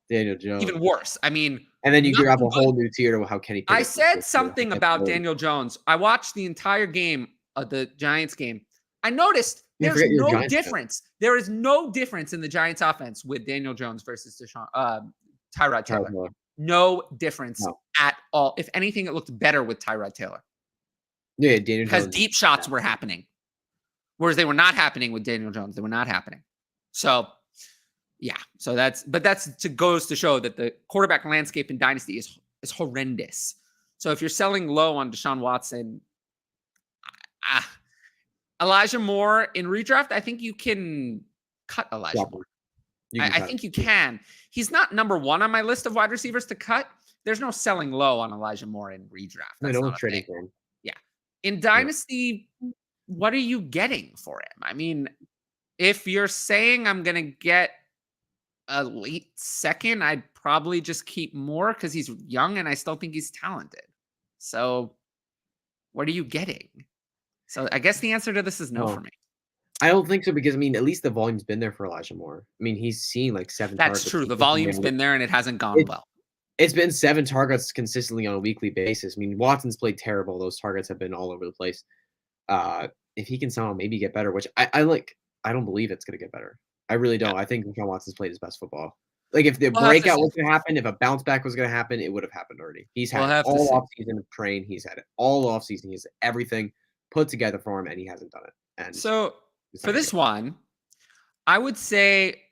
Daniel Jones. Even worse. I mean, and then you grab a whole new tier to how Kenny Pickett. I said something about Daniel Jones. I watched the entire game of the Giants game. I noticed there's no difference. There is no difference in the Giants offense with Daniel Jones versus Tyrod Taylor. No difference at all. If anything, it looked better with Tyrod Taylor. Yeah, Daniel Jones. Because deep shots were happening. Whereas they were not happening with Daniel Jones. They were not happening. So, yeah. So goes to show that the quarterback landscape in Dynasty is horrendous. So if you're selling low on Deshaun Watson, Elijah Moore in redraft, I think you can cut Elijah Moore. I think you can. He's not number 1 on my list of wide receivers to cut. There's no selling low on Elijah Moore in redraft. That's no one's trading for him. Yeah. In Dynasty, what are you getting for him? I mean, if you're saying I'm going to get a late second, I'd probably just keep Moore because he's young and I still think he's talented. So what are you getting? So I guess the answer to this is no for me. I don't think so because, I mean, at least the volume's been there for Elijah Moore. I mean, he's seen like 7 targets. That's true. The volume's been there and it hasn't gone well. It's been 7 targets consistently on a weekly basis. I mean, Watson's played terrible. Those targets have been all over the place. If he can somehow maybe get better, which I don't believe it's going to get better. I really don't. I think Deshaun Watson's played his best football. Like if the breakout was going to happen, if a bounce back was going to happen, it would have happened already. He's had all offseason of train. He's had it all offseason. He's everything put together for him, and he hasn't done it. And so for this one, I would say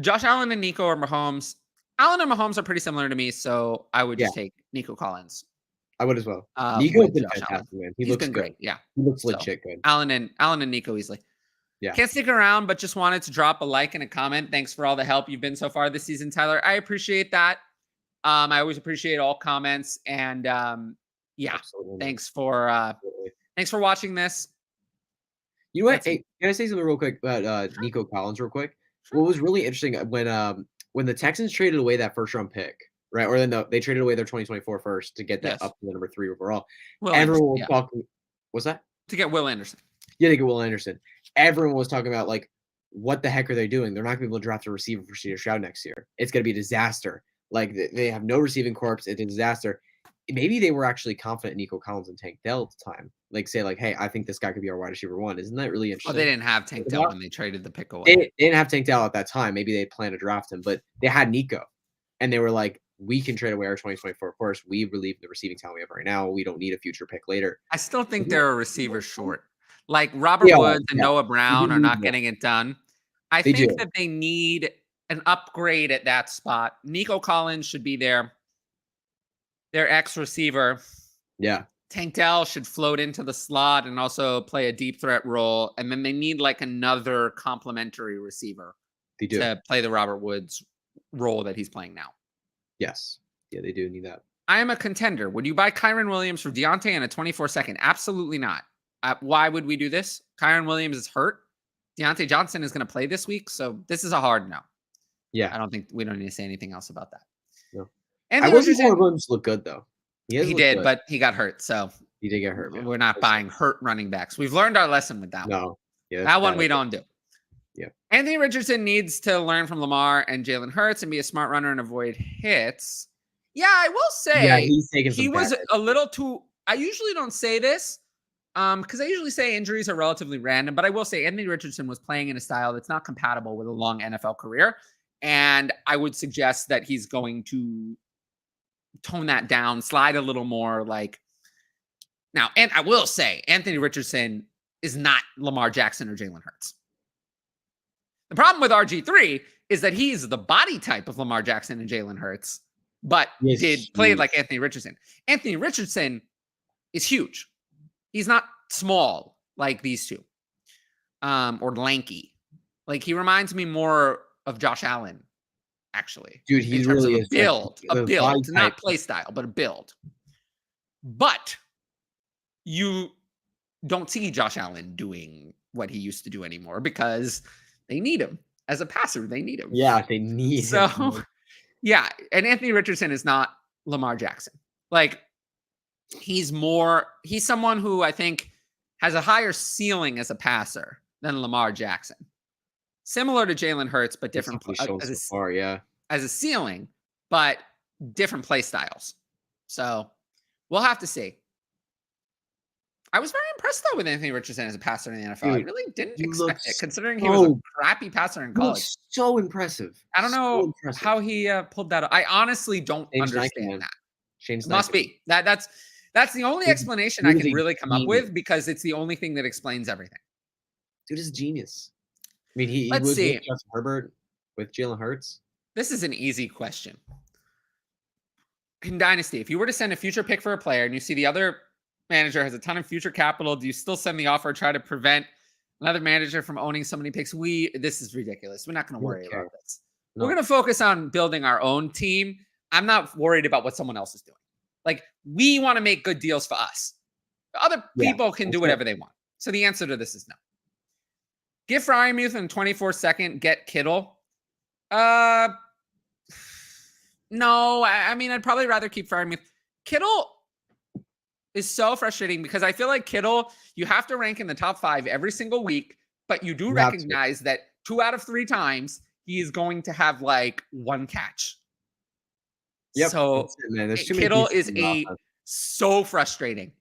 Josh Allen and Nico or Mahomes. Allen and Mahomes are pretty similar to me, so I would just take Nico Collins. I would as well. Nico's been fantastic, man. He's looks been good. Great. Yeah, he looks legit good. Allen and Nico easily. Yeah. Can't stick around, but just wanted to drop a like and a comment. Thanks for all the help you've been so far this season, Tyler. I appreciate that. I always appreciate all comments, and thanks for watching this. You know what? Hey, can I say something real quick about Nico Collins real quick? Sure. What was really interesting when the Texans traded away that first-round pick, right? Or then they traded away their 2024 first to get that up to the number 3 overall. Everyone was talking. What's that? To get Will Anderson. Yeah, to get Will Anderson. Everyone was talking about, like, what the heck are they doing? They're not going to be able to draft a receiver for CJ Stroud next year. It's going to be a disaster. Like, they have no receiving corps. It's a disaster. Maybe they were actually confident in Nico Collins and Tank Dell at the time. Like, say, like, hey, I think this guy could be our wide receiver 1. Isn't that really interesting? Oh, they didn't have Tank Dell when they traded the pick away. They didn't have Tank Dell at that time. Maybe they planned to draft him, but they had Nico. And they were like, we can trade away our 2024 course. We relieve the receiving talent we have right now. We don't need a future pick later. I still think they're a receiver short. Like Robert Woods and Noah Brown are not getting it done. I think that they need an upgrade at that spot. Nico Collins should be their X receiver. Yeah. Tank Dell should float into the slot and also play a deep threat role. And then they need like another complementary receiver to play the Robert Woods role that he's playing now. Yes. Yeah, they do need that. I am a contender. Would you buy Kyren Williams for Deontay in a 24-second? Absolutely not. Why would we do this? Kyren Williams is hurt. Deontay Johnson is going to play this week. So this is a hard no. Yeah. I don't think we don't need to say anything else about that. No. And I wasn't saying Williams look good though. He did, but he got hurt. So he did get hurt. Man. We're not buying hurt running backs. We've learned our lesson with that one. No. Yeah, that one we don't do. Yeah. Anthony Richardson needs to learn from Lamar and Jalen Hurts and be a smart runner and avoid hits. Yeah, I will say he was a little too. I usually don't say this because I usually say injuries are relatively random, but I will say Anthony Richardson was playing in a style that's not compatible with a long NFL career. And I would suggest that he's going to tone that down, slide a little more like now. And I will say Anthony Richardson is not Lamar Jackson or Jalen Hurts. The problem with RG3 is that he's the body type of Lamar Jackson and Jalen Hurts, but played like Anthony Richardson. Anthony Richardson is huge. He's not small like these two, or lanky. Like he reminds me more of Josh Allen, actually. Dude, he really is build, like, a build, not play style, but a build. But you don't see Josh Allen doing what he used to do anymore because they need him as a passer. They need him. Yeah, they need him. So, yeah. And Anthony Richardson is not Lamar Jackson. Like, he's someone who I think has a higher ceiling as a passer than Lamar Jackson. Similar to Jalen Hurts, but different as a ceiling, but different play styles. So we'll have to see. I was very impressed though with Anthony Richardson as a passer in the NFL. Dude, I really didn't expect it, considering he was a crappy passer in college. So impressive. I don't know how he pulled that up. I honestly don't understand that. It must be that's the only explanation I can really come up with because it's the only thing that explains everything. Dude is a genius. I mean, he was with Justin Herbert, with Jalen Hurts. This is an easy question. In Dynasty, if you were to send a future pick for a player and you see the other manager has a ton of future capital, do you still send the offer or try to prevent another manager from owning so many picks? This is ridiculous. We're not going to worry about this. No. We're going to focus on building our own team. I'm not worried about what someone else is doing. Like, we want to make good deals for us. Other people can do whatever they want. So the answer to this is no. Give Freiermuth in 24-second, get Kittle. No, I mean, I'd probably rather keep Freiermuth. Kittle is so frustrating because I feel like Kittle, you have to rank in the top 5 every single week, but you do recognize that 2 out of 3 times he is going to have like 1 catch. Yep. So Kittle is so frustrating.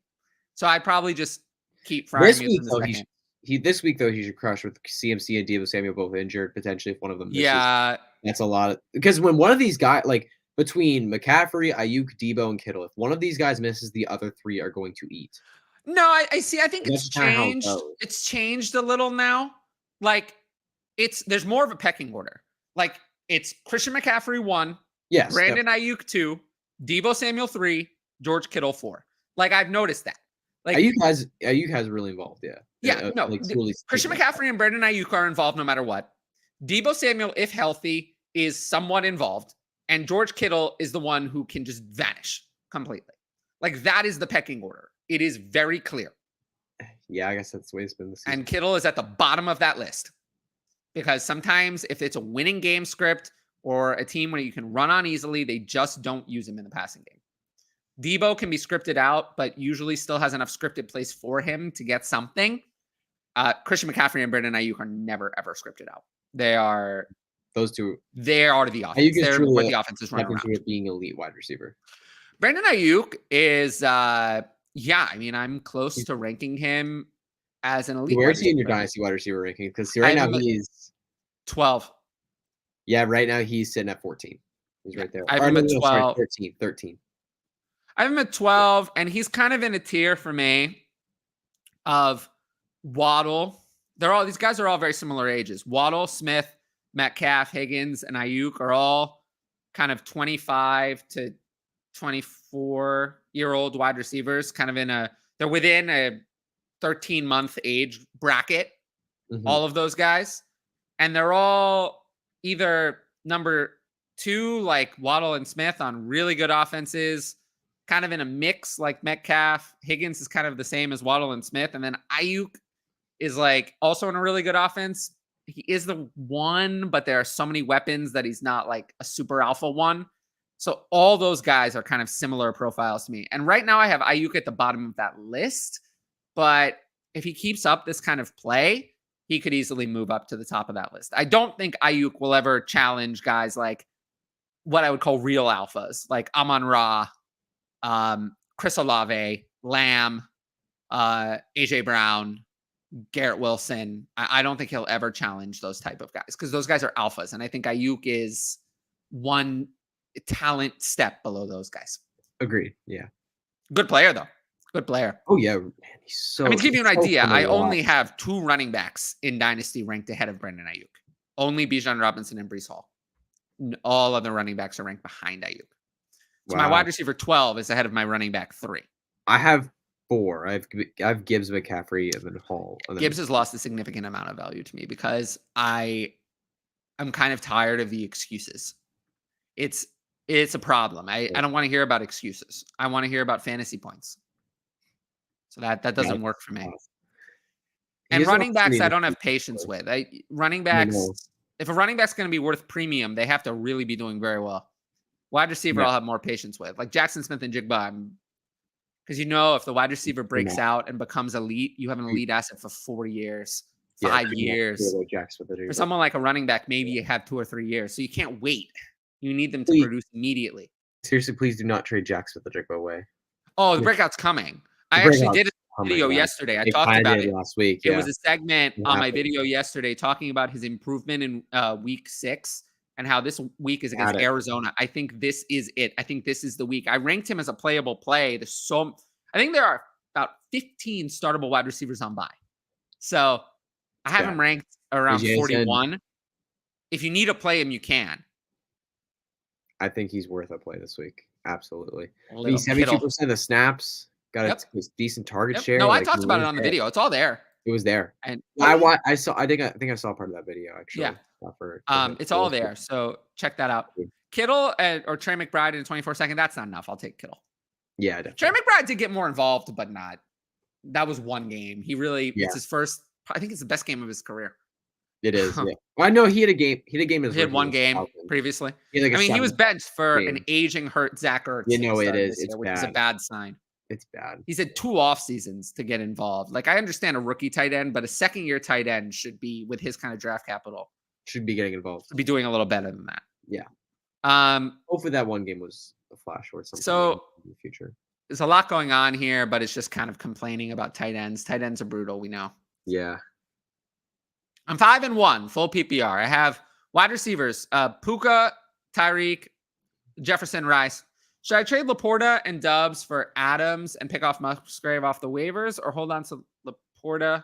So I'd probably just keep Freiermuth in the second. This week, though, he should crush with CMC and Deebo Samuel both injured, potentially if one of them misses. Yeah. That's a lot. Because when one of these guys, like between McCaffrey, Ayuk, Deebo, and Kittle, if one of these guys misses, the other 3 are going to eat. No, I see. I think it's changed. It's changed a little now. Like, there's more of a pecking order. Like, it's Christian McCaffrey 1, Brandon Ayuk 2, Deebo Samuel 3, George Kittle 4. Like, I've noticed that. Like Ayuk has really involved, Christian McCaffrey and Brandon Ayuk are involved no matter what. Deebo Samuel, if healthy, is somewhat involved, and George Kittle is the one who can just vanish completely. Like, that is the pecking order. It is very clear. Yeah, I guess that's the way it's been this season. And Kittle is at the bottom of that list because sometimes if it's a winning game script or a team where you can run on easily, they just don't use him in the passing game. Deebo can be scripted out, but usually still has enough scripted plays for him to get something. Christian McCaffrey and Brandon Ayuk are never, ever scripted out. They are those two. They are the offense. They're what the offense is running around. Being elite wide receiver. Brandon Ayuk is, I mean, I'm close to ranking him as an elite. Where is he in your Dynasty wide receiver ranking? Because right now he's 12. Yeah, right now he's sitting at 14. He's right there. I have him at 12. 13. I have him at 12, and he's kind of in a tier for me of Waddle. These guys are all very similar ages. Waddle, Smith, Metcalf, Higgins, and Ayuk are all kind of 25 to 24-year-old wide receivers, kind of they're within a 13-month age bracket, all of those guys. And they're all either number 2, like Waddle and Smith, on really good offenses, kind of in a mix like Metcalf. Higgins is kind of the same as Waddle and Smith. And then Ayuk is like also in a really good offense. He is the 1, but there are so many weapons that he's not like a super alpha 1. So all those guys are kind of similar profiles to me. And right now I have Ayuk at the bottom of that list. But if he keeps up this kind of play, he could easily move up to the top of that list. I don't think Ayuk will ever challenge guys like what I would call real alphas, like Amon-Ra, Chris Olave, Lamb, AJ Brown, Garrett Wilson. I don't think he'll ever challenge those type of guys because those guys are alphas. And I think Ayuk is one talent step below those guys. Agreed. Yeah. Good player, though. Good player. Oh, yeah. Man, he's so. I mean, to give you an idea, I only watch. have 2 running backs in Dynasty ranked ahead of Brandon Ayuk. Only Bijan Robinson and Breece Hall. All other running backs are ranked behind Ayuk. So my wide receiver 12 is ahead of my running back 3. I have 4. I have Gibbs, McCaffrey, and then Hall. And then Gibbs has lost a significant amount of value to me because I'm kind of tired of the excuses. It's a problem. I don't want to hear about excuses. I want to hear about fantasy points. So that doesn't work for me. And running backs, I don't have patience with. Running backs, if a running back's going to be worth premium, they have to really be doing very well. Wide receiver, I'll have more patience with. Like Jackson Smith and Jigba, because if the wide receiver breaks out and becomes elite, you have an elite asset for 4 years, 5 years. For someone like a running back, maybe you have 2 or 3 years. So you can't wait. You need them to produce immediately. Seriously, please do not trade Jackson with the Jigba away. Oh, the breakout's coming. I actually did a video yesterday. I talked about it last week. It was a segment on my video yesterday talking about his improvement in week 6 and how this week is against Arizona. I think this is it. I think this is the week. I ranked him as a playable play. I think there are about 15 startable wide receivers on bye. So I have him ranked around 41. If you need to play him, you can. I think he's worth a play this week. Absolutely. He's 72% of the snaps. Got a decent target share. No, I talked about it on the video. It's all there. It was there. And I saw. I think I saw part of that video actually. Yeah. It's all there. So check that out. Kittle or Trey McBride in 24 seconds. That's not enough. I'll take Kittle. Yeah. Definitely. Trey McBride did get more involved, but not. That was one game. He really. It's his first. I think it's the best game of his career. It is. Yeah. Well, I know he had a game. He had one game previously. He was benched for an aging hurt Zach Ertz. It is. It's which is a bad sign. It's bad. He's had 2 off seasons to get involved. Like I understand a rookie tight end, but a second-year tight end should be with his kind of draft capital. Should be getting involved. Should be doing a little better than that. Yeah. Hopefully that one game was a flash or something. So in the future. There's a lot going on here, but it's just kind of complaining about tight ends. Tight ends are brutal, we know. Yeah. I'm 5-1, full PPR. I have wide receivers, Puka, Tyreek, Jefferson, Rice. Should I trade Laporta and Dubs for Adams and pick off Musgrave off the waivers or hold on to Laporta?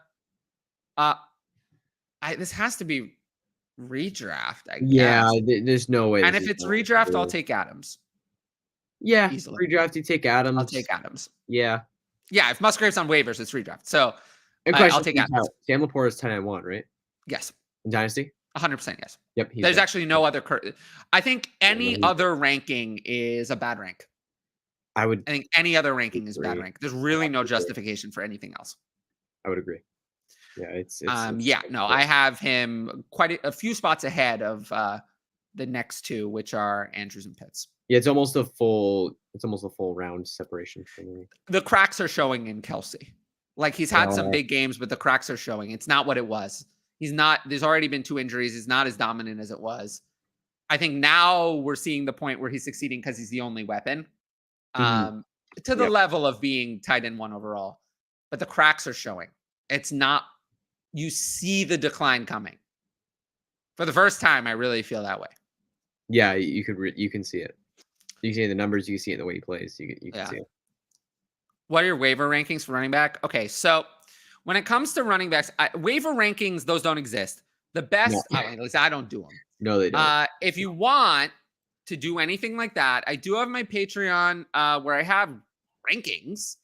This has to be redraft, I guess. There's no way. And if it's redraft, I'll take Adams. Yeah, easily. Redraft, you take Adams. I'll take Adams. Yeah. Yeah, if Musgrave's on waivers, it's redraft. So I'll take Adams. Sam Laporta is 10-1, right? Yes. In Dynasty? 100% yes. Yep. There's actually no other. I think any other ranking is a bad rank. I think any other ranking is a bad rank. There's really no justification for anything else. I would agree. Yeah, I have him quite a few spots ahead of the next 2, which are Andrews and Pitts. Yeah, it's almost a full round separation for me. The cracks are showing in Kelsey. Like he's had some big games, but the cracks are showing. It's not what it was. He's not. There's already been 2 injuries. He's not as dominant as it was. I think now we're seeing the point where he's succeeding because he's the only weapon. To the level of being tight end 1 overall, but the cracks are showing. It's not. You see the decline coming. For the first time, I really feel that way. Yeah, you can see it. You can see it in the numbers. You can see it in the way he plays. You can see it. What are your waiver rankings for running back? Okay, so when it comes to running backs, waiver rankings, those don't exist. The best, at least I don't do them. No, they don't. If you want to do anything like that, I do have my Patreon where I have rankings.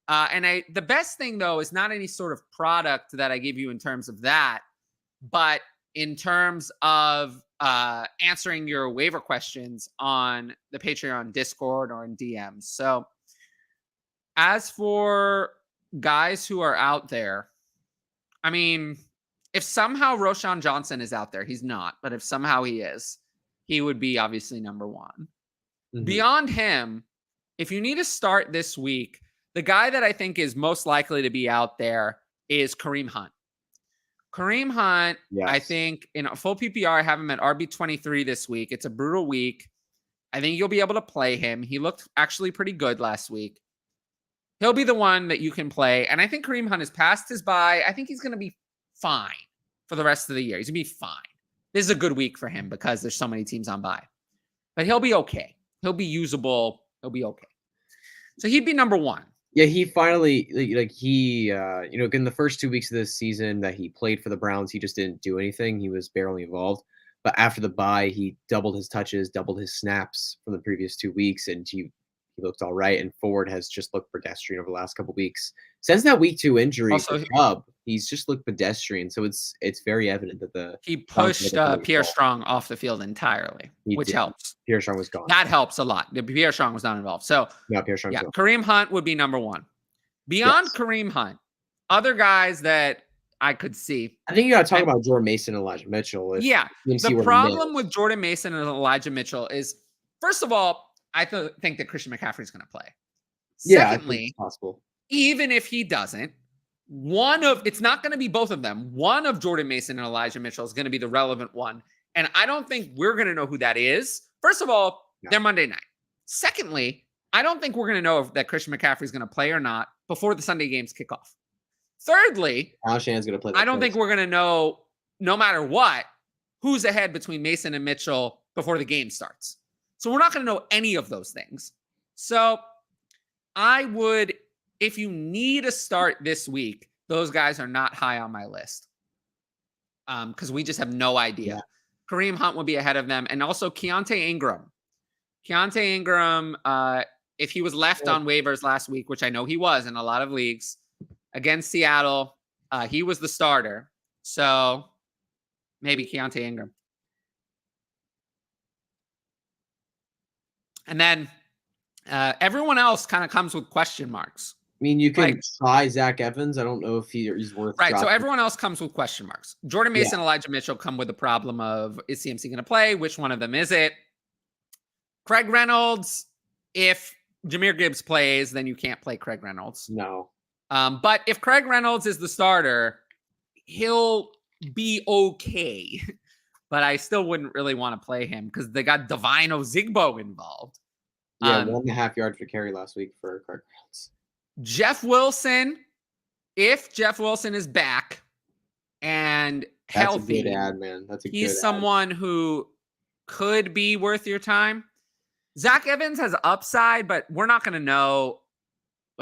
The best thing, though, is not any sort of product that I give you in terms of that, but in terms of answering your waiver questions on the Patreon Discord or in DMs. So as for guys who are out there, I mean, if somehow Roschon Johnson is out there, he's not, but if somehow he is, he would be obviously number 1. Beyond him, if you need to start this week, the guy that I think is most likely to be out there is Kareem Hunt. Kareem Hunt, I think in a full PPR, I have him at RB23 this week. It's a brutal week. I think you'll be able to play him. He looked actually pretty good last week. He'll be the one that you can play. And I think Kareem Hunt is past his bye. I think he's going to be fine for the rest of the year. He's going to be fine. This is a good week for him because there's so many teams on bye. But he'll be okay. He'll be usable. He'll be okay. So he'd be number one. Yeah, he finally, in the first 2 weeks of this season that he played for the Browns, he just didn't do anything. He was barely involved. But after the bye, he doubled his touches, doubled his snaps from the previous 2 weeks, and he looked all right. And Ford has just looked pedestrian over the last couple of weeks. Since that week 2 injury for Chubb, he's just looked pedestrian. So it's very evident that he pushed Pierre Strong off the field entirely, which helps. Pierre Strong was gone. That helps a lot. Pierre Strong was not involved. So Pierre Strong. Yeah, Kareem Hunt would be number one. Beyond Kareem Hunt, other guys that I could see. I think you got to talk about Jordan Mason and Elijah Mitchell. The problem with Jordan Mason and Elijah Mitchell is, first of all, I think that Christian McCaffrey is going to play. Secondly, it's possible. Even if he doesn't, it's not going to be both of them. One of Jordan Mason and Elijah Mitchell is going to be the relevant one. And I don't think we're going to know who that is. First of all, they're Monday night. Secondly, I don't think we're going to know if that Christian McCaffrey is going to play or not before the Sunday games kick off. Thirdly, Shanahan's going to play. I don't think we're going to know, no matter what, who's ahead between Mason and Mitchell before the game starts. So we're not going to know any of those things. So I would, if you need a start this week, those guys are not high on my list because we just have no idea. Yeah. Kareem Hunt will be ahead of them. And also Keontae Ingram. Keontae Ingram, if he was left on waivers last week, which I know he was in a lot of leagues, against Seattle, he was the starter. So maybe Keontae Ingram. And then everyone else kind of comes with question marks. I mean, you can try Zach Evans. I don't know if he's worth right. So everyone else comes with question marks. Jordan Mason, Elijah Mitchell come with the problem of, is CMC going to play? Which one of them is it? Craig Reynolds, if Jahmyr Gibbs plays, then you can't play Craig Reynolds. No. But if Craig Reynolds is the starter, he'll be okay. But I still wouldn't really want to play him because they got Divine Ozigbo involved. Yeah, 1.5 yards per carry last week for Craig Reynolds. Jeff Wilson, if Jeff Wilson is back and healthy, that's a good ad, man. He's someone who could be worth your time. Zach Evans has upside, but we're not going to know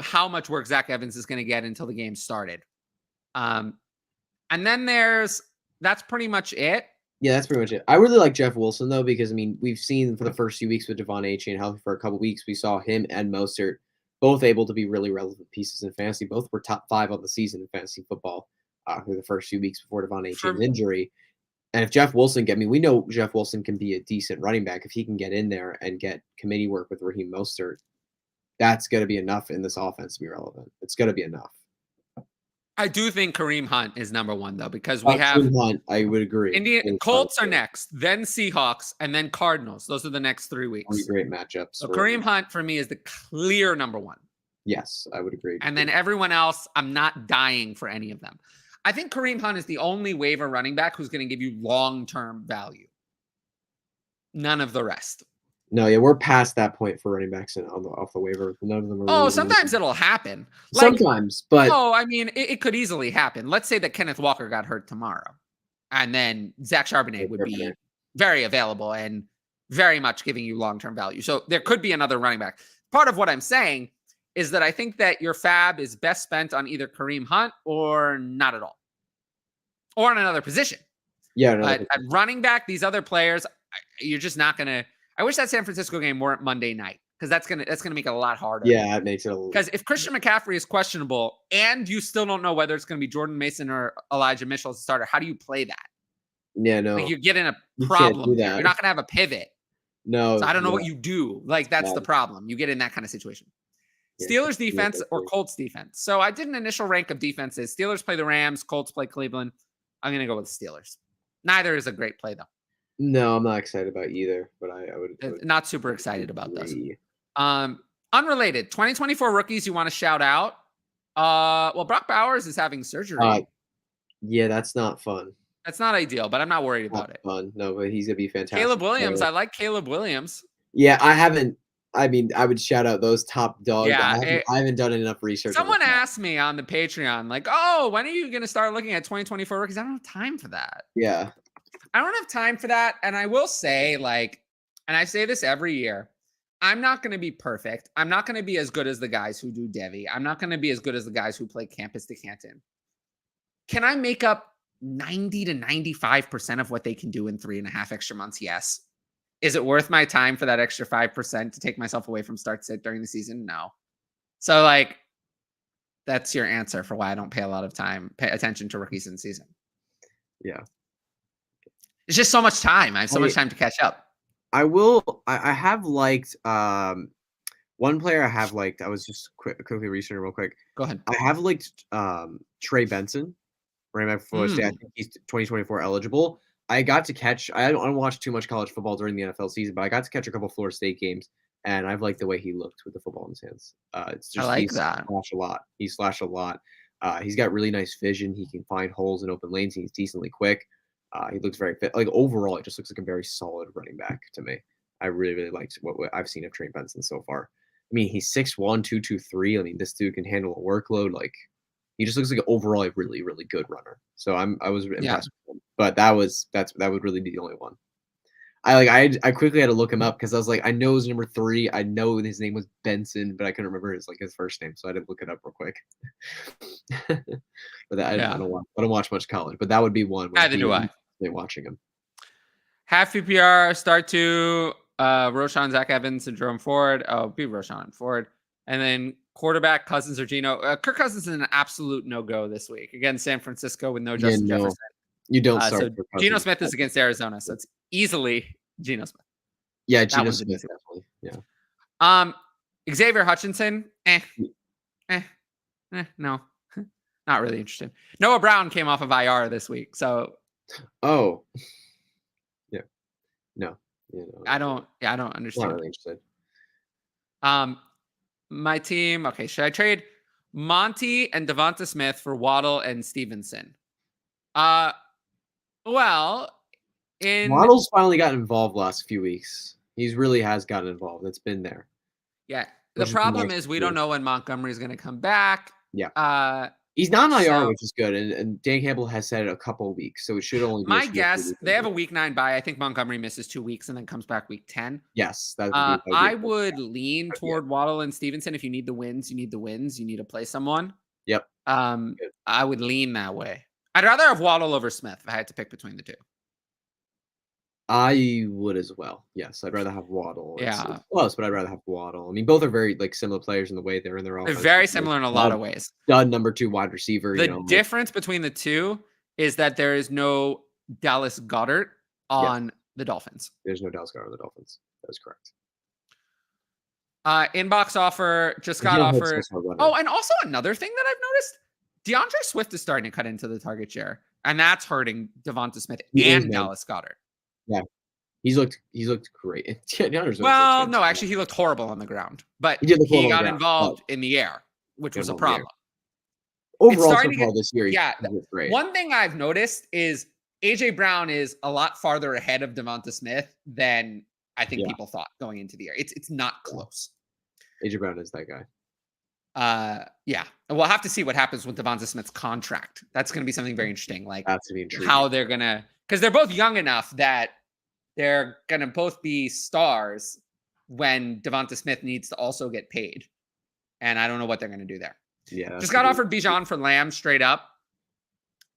how much work Zach Evans is going to get until the game started. And then that's pretty much it. Yeah, that's pretty much it. I really like Jeff Wilson, though, because, I mean, we've seen for the first few weeks with Devon Achane healthy for a couple weeks, we saw him and Mostert both able to be really relevant pieces in fantasy. Both were top 5 on the season in fantasy football for the first few weeks before Devon Achane's injury. And if Jeff Wilson we know Jeff Wilson can be a decent running back. If he can get in there and get committee work with Raheem Mostert, that's going to be enough in this offense to be relevant. It's going to be enough. I do think Kareem Hunt is number one, though, because we have Kareem Hunt, I would agree. Colts are next, then Seahawks, and then Cardinals. Those are the next 3 weeks. 3 great matchups. So Kareem Hunt, for me, is the clear number one. Yes, I would agree. And then everyone else, I'm not dying for any of them. I think Kareem Hunt is the only waiver running back who's going to give you long-term value. None of the rest. No, yeah, we're past that point for running backs off the waiver. None of them are. Sometimes it'll happen. Sometimes, but I mean, it could easily happen. Let's say that Kenneth Walker got hurt tomorrow, and then Zach Charbonnet would be very available and very much giving you long-term value. So there could be another running back. Part of what I'm saying is that I think that your fab is best spent on either Kareem Hunt or not at all, or on another position. Yeah, but at running back, these other players, you're just not going to. I wish that San Francisco game weren't Monday night because that's gonna make it a lot harder. Yeah, it makes it a little. Because if Christian McCaffrey is questionable and you still don't know whether it's going to be Jordan Mason or Elijah Mitchell as a starter, how do you play that? Yeah, no. Like you're getting a problem. You're not going to have a pivot. No. So I don't know what you do. Like that's the problem. You get in that kind of situation. Steelers defense or Colts defense. So I did an initial rank of defenses. Steelers play the Rams. Colts play Cleveland. I'm going to go with the Steelers. Neither is a great play though. No, I'm not excited about either, but I would Not super excited about those. agree. Unrelated, 2024 rookies you want to shout out? Well, Brock Bowers is having surgery. Yeah, that's not fun. That's not ideal, but I'm not worried about Not it. fun. No, but he's gonna be fantastic. Caleb Williams, I like Caleb Williams. Yeah, I mean, I would shout out those top dogs. Yeah, I haven't done enough research. Someone asked me on the Patreon, like, "Oh, when are you going to start looking at 2024 rookies?" I don't have time for that. Yeah, I don't have time for that. And I will say, like, and I say this every year, I'm not going to be perfect. I'm not going to be as good as the guys who do Devi. I'm not going to be as good as the guys who play Campus to Canton. Can I make up 90 to 95% of what they can do in 3.5 extra months? Yes. Is it worth my time for that extra 5% to take myself away from start sit during the season? No. So, like, that's your answer for why I don't pay attention to rookies in season. Yeah. It's just so much time. I have so much time to catch up. I have liked one player I have liked. I was just quickly researching real quick. Go ahead. I have liked Trey Benson, running back for Florida State. I think he's 2024 eligible. I got to catch. I don't watch too much college football during the NFL season, but I got to catch a couple Florida State games, and I've liked the way he looked with the football in his hands. It's just I like he's that. Slashed a lot. He slashed a lot. He's got really nice vision. He can find holes in open lanes. He's decently quick. He looks very fit. Like overall, it just looks like a very solid running back to me. I really, really liked what I've seen of Trey Benson so far. I mean, he's 6'1", 223. I mean, this dude can handle a workload. Like, he just looks like overall a really, really good runner. So I was impressed with him. But that would really be the only one. I quickly had to look him up because I was like, I know his number 3. I know his name was Benson, but I couldn't remember his first name, so I had to look it up real quick. But I don't watch much college, but that would be one. Neither do I. Watching him. Half PPR start to Roschon, Zach Evans, and Jerome Ford. Oh, be Roschon and Ford. And then quarterback Cousins or Geno. Kirk Cousins is an absolute no-go this week against San Francisco with no Justin Jefferson. You don't start. So Geno Smith is against Arizona, so it's easily Geno Smith. Yeah, Geno Smith definitely. Yeah. Xavier Hutchinson. No, not really interested. Noah Brown came off of IR this week, so. Oh. Yeah. No. Yeah, no. I don't understand. Not really interested. My team. Okay, should I trade Monty and Devonta Smith for Waddle and Stevenson? Well, Waddle's finally gotten involved last few weeks. He really has gotten involved. It's been there. Yeah. The problem is we don't know when Montgomery's going to come back. Yeah. He's not on IR, which is good. And Dan Campbell has said it a couple of weeks, so it should only be. My guess, they have a week 9 bye. I think Montgomery misses 2 weeks and then comes back week 10. Yes. I would lean toward Waddle and Stevenson. If you need the wins, you need the wins. You need to play someone. Yep. I would lean that way. I'd rather have Waddle over Smith if I had to pick between the two. I would as well. Yes, I'd rather have Waddle. Yeah, it's close, but I'd rather have Waddle. I mean, both are very similar players in the way they're in their offense. They're very similar in a lot of ways. Stud number 2 wide receiver. The difference between the two is that there is no Dallas Goedert on the Dolphins. There's no Dallas Goedert on the Dolphins. That is correct. Inbox offer just got offered. Oh, and also another thing that I've noticed: DeAndre Swift is starting to cut into the target share, and that's hurting Devonta Smith and Dallas Goedert. Yeah, he's looked great. Well, no, actually, he looked horrible on the ground, but he got involved in the air, which was a problem. Overall, so far this year, great. One thing I've noticed is AJ Brown is a lot farther ahead of Devonta Smith than I think people thought going into the year. It's not close. AJ Brown is that guy. Yeah. We'll have to see what happens with Devonta Smith's contract. That's going to be something very interesting. Like how they're going to, because they're both young enough that they're going to both be stars when Devonta Smith needs to also get paid. And I don't know what they're going to do there. Yeah. Just got offered Bijan for Lamb straight up.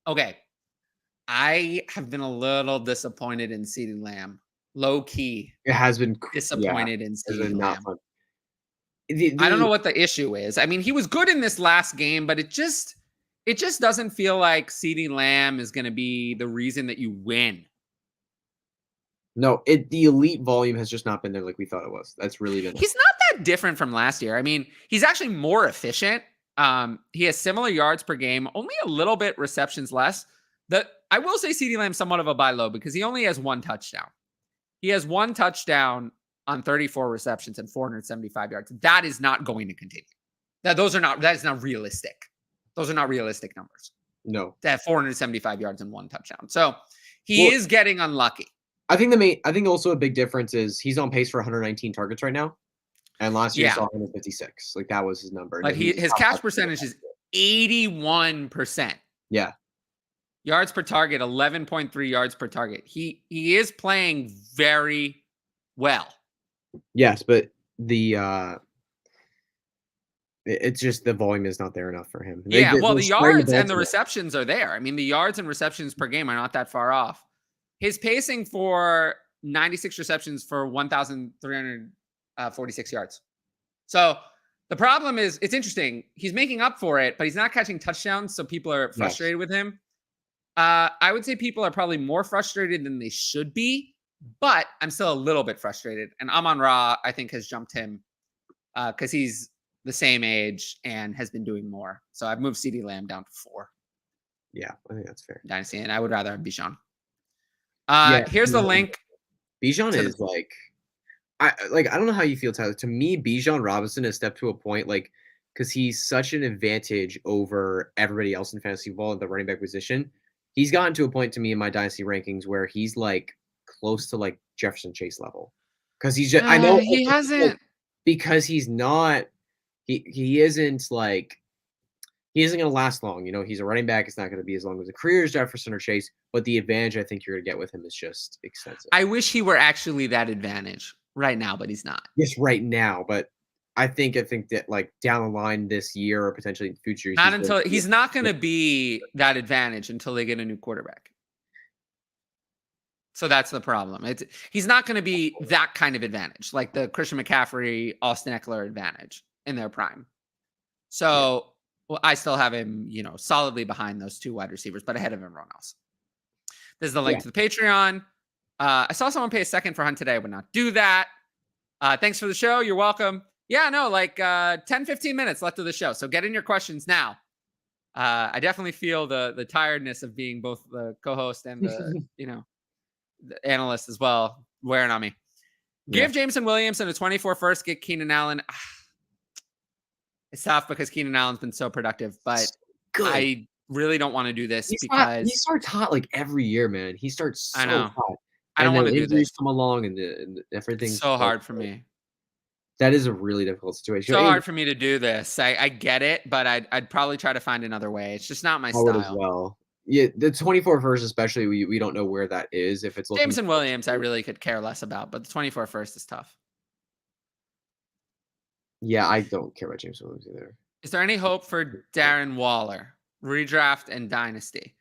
Okay. I have been a little disappointed in CeeDee Lamb. Low key. It has been disappointed in CeeDee Lamb. I don't know what the issue is. I mean, he was good in this last game, but it just doesn't feel like CeeDee Lamb is going to be the reason that you win. No, the elite volume has just not been there like we thought it was. That's really been. He's not that different from last year. I mean, he's actually more efficient. He has similar yards per game, only a little bit receptions less, I will say CeeDee Lamb somewhat of a buy low because he only has 1 touchdown. He has 1 touchdown on 34 receptions and 475 yards. That is not going to continue. That is not realistic. Those are not realistic numbers. No. To have 475 yards and 1 touchdown. So he is getting unlucky. I think also a big difference is he's on pace for 119 targets right now. And last year he saw 156. Like that was his number. Like his catch percentage is 81%. Yeah. Yards per target, 11.3 yards per target. He is playing very well. Yes, but it's just the volume is not there enough for him. The yards and the receptions are there. I mean, the yards and receptions per game are not that far off. His pacing for 96 receptions for 1,346 yards. So the problem is, it's interesting. He's making up for it, but he's not catching touchdowns, so people are frustrated with him. I would say people are probably more frustrated than they should be, but I'm still a little bit frustrated. And Amon-Ra, I think, has jumped him because he's the same age and has been doing more. So I've moved CeeDee Lamb down to 4. Yeah, I think that's fair. Dynasty, and I would rather have Bijan. Here's the link. Bijan is I don't know how you feel, Tyler. To me, Bijan Robinson has stepped to a point because he's such an advantage over everybody else in fantasy football at the running back position. He's gotten to a point to me in my dynasty rankings where he's close to Jefferson Chase level. Because he's just I know he hasn't because he's not he isn't he isn't going to last long. He's a running back. It's not going to be as long as a career as Jefferson or Chase, but the advantage I think you're going to get with him is just extensive. I wish he were actually that advantage right now, but he's not. Yes, right now, but I think that down the line this year or potentially in future years, he's not going to be that advantage until they get a new quarterback. So that's the problem. He's not going to be that kind of advantage, like the Christian McCaffrey, Austin Eckler advantage in their prime. So I still have him, solidly behind those 2 wide receivers, but ahead of everyone else. This is the link to the Patreon. I saw someone pay a second for Hunt today. I would not do that. Thanks for the show. You're welcome. Yeah, no, 10, 15 minutes left of the show. So get in your questions now. I definitely feel the tiredness of being both the co-host and the, the analyst as well wearing on me. Give Jameson Williams a 24 first, get Keenan Allen. It's tough because Keenan Allen's been so productive, but I really don't want to do this because he starts hot every year, man. He starts so hot. I don't want to do this. Come along and everything's so hard for me. That is a really difficult situation. So hard for me to do this. I get it, but I'd probably try to find another way. It's just not my style. I would as well. Yeah, the 24 first especially, we don't know where that is. If it's Jameson Williams, I really could care less about, but the 24 first is tough. Yeah, I don't care about Jameson Williams either. Is there any hope for Darren Waller? Redraft and Dynasty.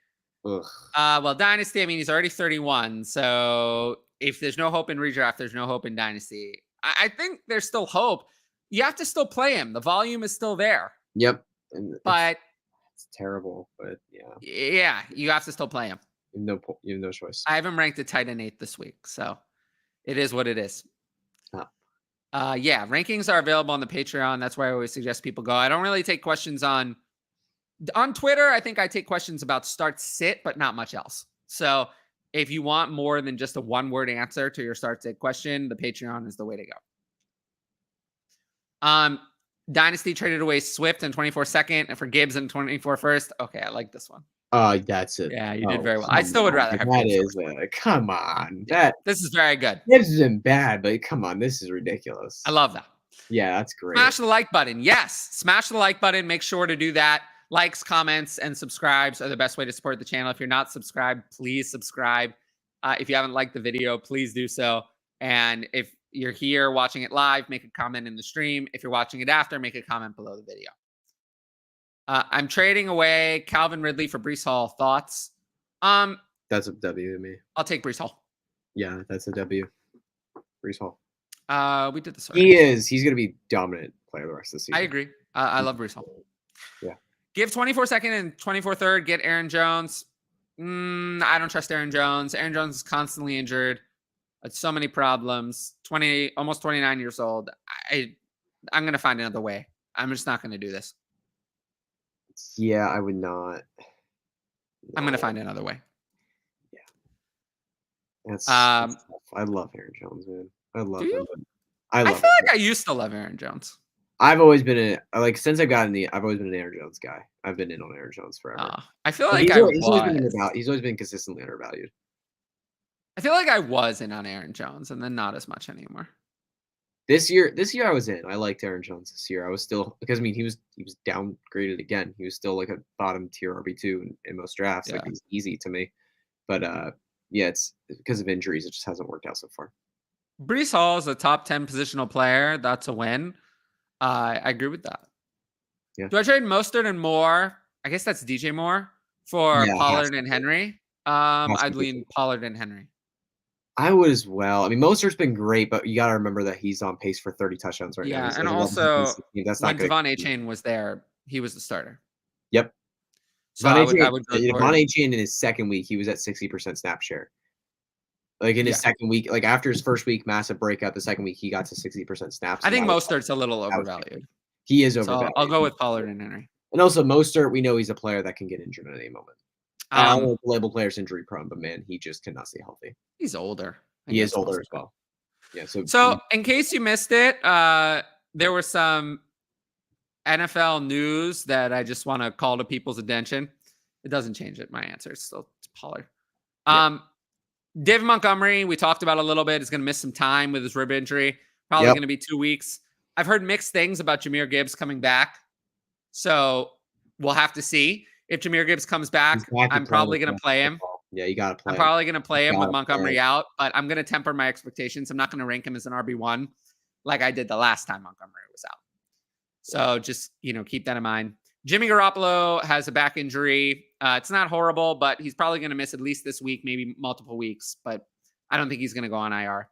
Ugh. Well, Dynasty, I mean, he's already 31. So if there's no hope in redraft, there's no hope in Dynasty. I think there's still hope. You have to still play him. The volume is still there. Yep. But it's terrible. But yeah. Yeah, you have to still play him. You have no choice. I have him ranked at tight end 8 this week. So it is what it is. Rankings are available on the Patreon. That's where I always suggest people go. I don't really take questions on Twitter. I think I take questions about start sit, but not much else. So if you want more than just a 1-word answer to your start sit question, the Patreon is the way to go. Dynasty traded away Swift in 24 second and for Gibbs in 24 first. Okay, I like this one. That's it. Yeah, you did very well. I still would rather have Gibbs. Come on. This is very good. Gibbs isn't bad, but come on, this is ridiculous. I love that. Yeah, that's great. Smash the like button. Yes, smash the like button. Make sure to do that. Likes, comments, and subscribes are the best way to support the channel. If you're not subscribed, please subscribe. If you haven't liked the video, please do so. And if you're here watching it live, make a comment in the stream. If you're watching it after, make a comment below the video. I'm trading away Calvin Ridley for Breece Hall. Thoughts? That's a W to me. I'll take Breece Hall. Yeah, that's a W. Breece Hall. We did this already. He is. He's going to be dominant player the rest of the season. I agree. I love Breece Hall. Yeah. Give 24 second and 24 third. Get Aaron Jones. I don't trust Aaron Jones. Aaron Jones is constantly injured. So many problems. Almost 29 years old. I'm going to find another way. I'm just not going to do this. Yeah, I would not. I'm going to find another way. That's Um, tough. I love Aaron Jones, man. I love do you? him. I I love feel him. like I used to love Aaron Jones. I've always been since I've always been an Aaron Jones guy. I've been in on Aaron Jones forever. I feel But like he's always been undervalued. He's always been consistently undervalued. I feel like I was in on Aaron Jones and then not as much anymore. This year I was in. I liked Aaron Jones this year. I was still because I mean he was downgraded again. He was still like a bottom tier RB2 in most drafts. Yeah. Like he's easy to me. But yeah, it's because of injuries. It just hasn't worked out so far. Breece Hall is a top 10 positional player. That's a win. I agree with that. Yeah. Do I trade Mostert and Moore? I guess that's DJ Moore for Pollard and Henry. I'd lean Pollard and Henry. I would as well. I mean, Mostert's been great, but you got to remember that he's on pace for 30 touchdowns right now. Yeah, and also when Devon Achane was there, he was the starter. Yep. So I would go Devon Achane in his second week, he was at 60% snap share. Like in his second week, like after his first week, massive breakout. The second week, he got to 60% snaps. I think Mostert's a little overvalued. He is overvalued. I'll go with Pollard and Henry. And also Mostert, we know he's a player that can get injured at any moment. I don't know if label players injury prone, but man, he just cannot stay healthy. He's older. He is older as well. Yeah. So in case you missed it, there was some NFL news that I just want to call to people's attention. It doesn't change it. My answer is still Pollard. David Montgomery, we talked about a little bit, is going to miss some time with his rib injury. Probably going to be 2 weeks. I've heard mixed things about Jahmyr Gibbs coming back. So we'll have to see. If Jahmyr Gibbs comes back, I'm probably going to play him. Yeah, you got to play I'm probably going to play him with Montgomery out, but I'm going to temper my expectations. I'm not going to rank him as an RB1 like I did the last time Montgomery was out. So just, keep that in mind. Jimmy Garoppolo has a back injury. It's not horrible, but he's probably going to miss at least this week, maybe multiple weeks, but I don't think he's going to go on IR.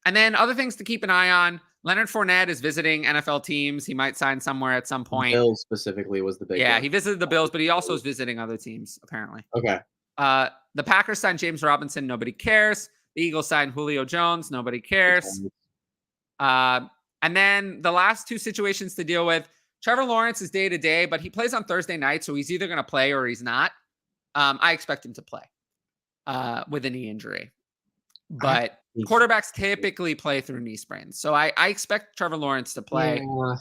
And then other things to keep an eye on. Leonard Fournette is visiting NFL teams. He might sign somewhere at some point. Bills specifically was the big one. He visited the Bills, but he also is visiting other teams, apparently. Okay. The Packers signed James Robinson. Nobody cares. The Eagles signed Julio Jones. Nobody cares. And then the last two situations to deal with. Trevor Lawrence is day-to-day, but he plays on Thursday night, so he's either going to play or he's not. I expect him to play with a knee injury. But quarterbacks typically play through knee sprains. So I expect Trevor Lawrence to play. Yeah,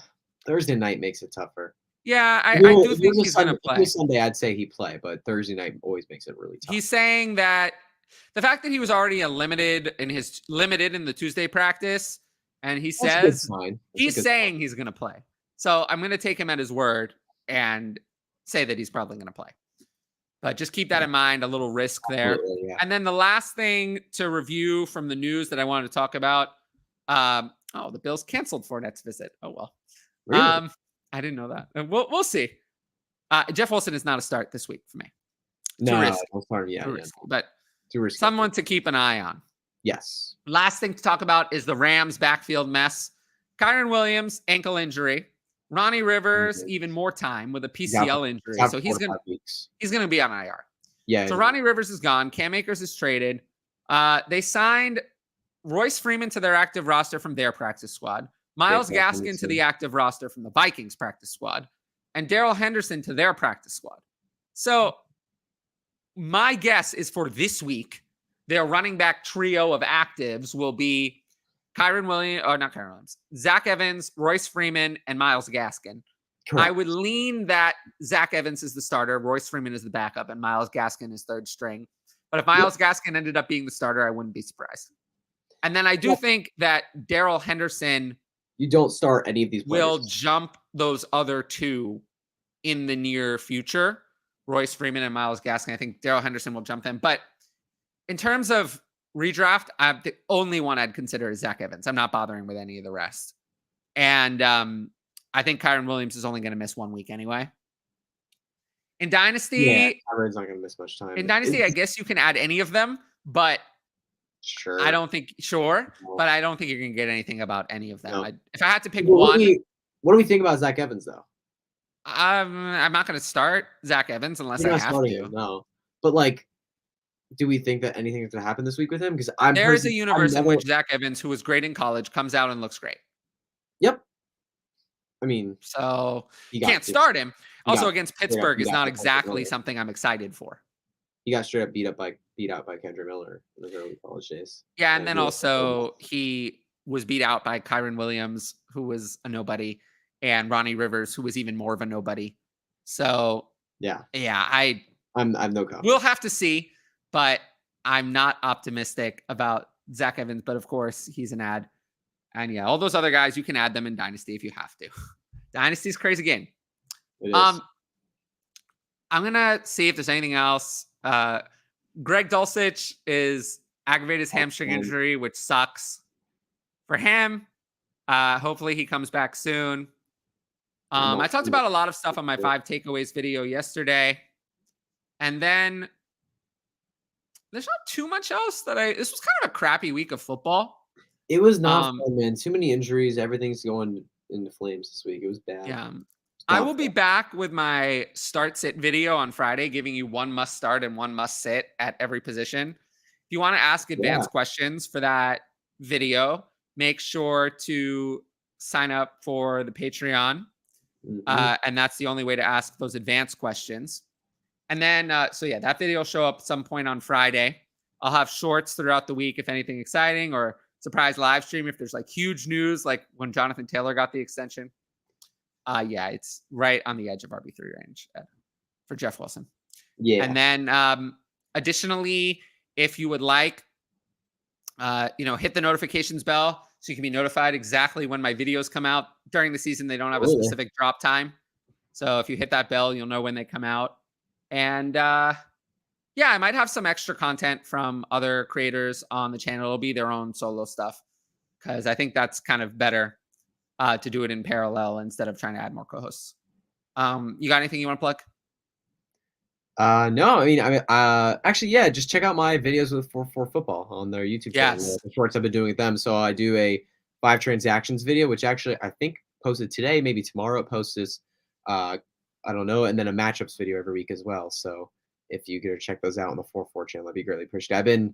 Thursday night makes it tougher. Yeah, I do think he's going to play. Sunday, I'd say he play, but Thursday night always makes it really tough. He's saying that the fact that he was already limited in the Tuesday practice, and he says he's saying he's going to play. So I'm going to take him at his word and say that he's probably going to play. But just keep that in mind, a little risk there. Yeah. And then the last thing to review from the news that I wanted to talk about. The Bills canceled Fournette's visit. Oh, well. Really? I didn't know that. We'll see. Jeff Wilson is not a start this week for me. No, risky. But too risky. Someone to keep an eye on. Yes. Last thing to talk about is the Rams backfield mess. Kyren Williams, ankle injury. Ronnie Rivers, even more time with a PCL injury. So he's gonna be on IR. Yeah. So Ronnie Rivers is gone. Cam Akers is traded. They signed Royce Freeman to their active roster from their practice squad. Miles Gaskin to the active roster from the Vikings practice squad. And Darrell Henderson to their practice squad. So my guess is for this week, their running back trio of actives will be Zach Evans, Royce Freeman, and Miles Gaskin. Correct. I would lean that Zach Evans is the starter, Royce Freeman is the backup, and Miles Gaskin is third string. But if Miles Gaskin ended up being the starter, I wouldn't be surprised. And then I do think that Darrell Henderson you don't start any of these players. Will jump those other two in the near future. Royce Freeman and Miles Gaskin. I think Darrell Henderson will jump them. But in terms of redraft, the only one I'd consider is Zach Evans. I'm not bothering with any of the rest. And I think Kyren Williams is only going to miss 1 week anyway. In Dynasty, Kyren's not going to miss much time. In Dynasty, I guess you can add any of them, but sure. But I don't think you're going to get anything about any of them. No. If I had to pick one. What do we think about Zach Evans, though? I'm not going to start Zach Evans unless I have to. No. But do we think that anything is going to happen this week with him? Because there is a universe in which Zach Evans, who was great in college, comes out and looks great. Yep. I mean, so you can't start him. He Also got against straight up Pittsburgh beat is out not by Kendrick exactly Miller. something I'm excited for. He got straight up beat out by Kendrick Miller in those early college days. Yeah, and then really also he was beat out by Kyron Williams, who was a nobody, and Ronnie Rivers, who was even more of a nobody. So yeah, I'm no comment. we'll have to see, but I'm not optimistic about Zach Evans. But of course, he's an ad, and yeah, all those other guys you can add them in Dynasty if you have to. Dynasty's a crazy game. It is. I'm gonna see if there's anything else. Greg Dulcich is aggravated his hamstring injury, which sucks for him. Hopefully he comes back soon. I talked about a lot of stuff on my 5 takeaways video yesterday. And then there's not too much else this was kind of a crappy week of football. It was not fun, man. Too many injuries. Everything's going into flames this week. It was bad. Yeah. I will be back with my start sit video on Friday, giving you 1 must start and 1 must sit at every position. If you want to ask advanced questions for that video, make sure to sign up for the Patreon. And that's the only way to ask those advanced questions. And then, so yeah, that video will show up some point on Friday. I'll have shorts throughout the week if anything exciting, or surprise live stream if there's like huge news, like when Jonathan Taylor got the extension. Yeah, it's right on the edge of RB3 range for Jeff Wilson. Yeah. And then additionally, if you would like, hit the notifications bell so you can be notified exactly when my videos come out. During the season, they don't have a specific drop time. So if you hit that bell, you'll know when they come out. And yeah, I might have some extra content from other creators on the channel. It'll be their own solo stuff because I think that's kind of better to do it in parallel instead of trying to add more co-hosts. You got anything you want to plug? No, actually, yeah, just check out my videos with for football on their YouTube channel. The shorts I've been doing with them. So I do a 5 transactions video, which actually I think posted today, maybe tomorrow it posts I don't know, and then a matchups video every week as well. So if you could check those out on the 4-4 channel, that'd be greatly appreciated.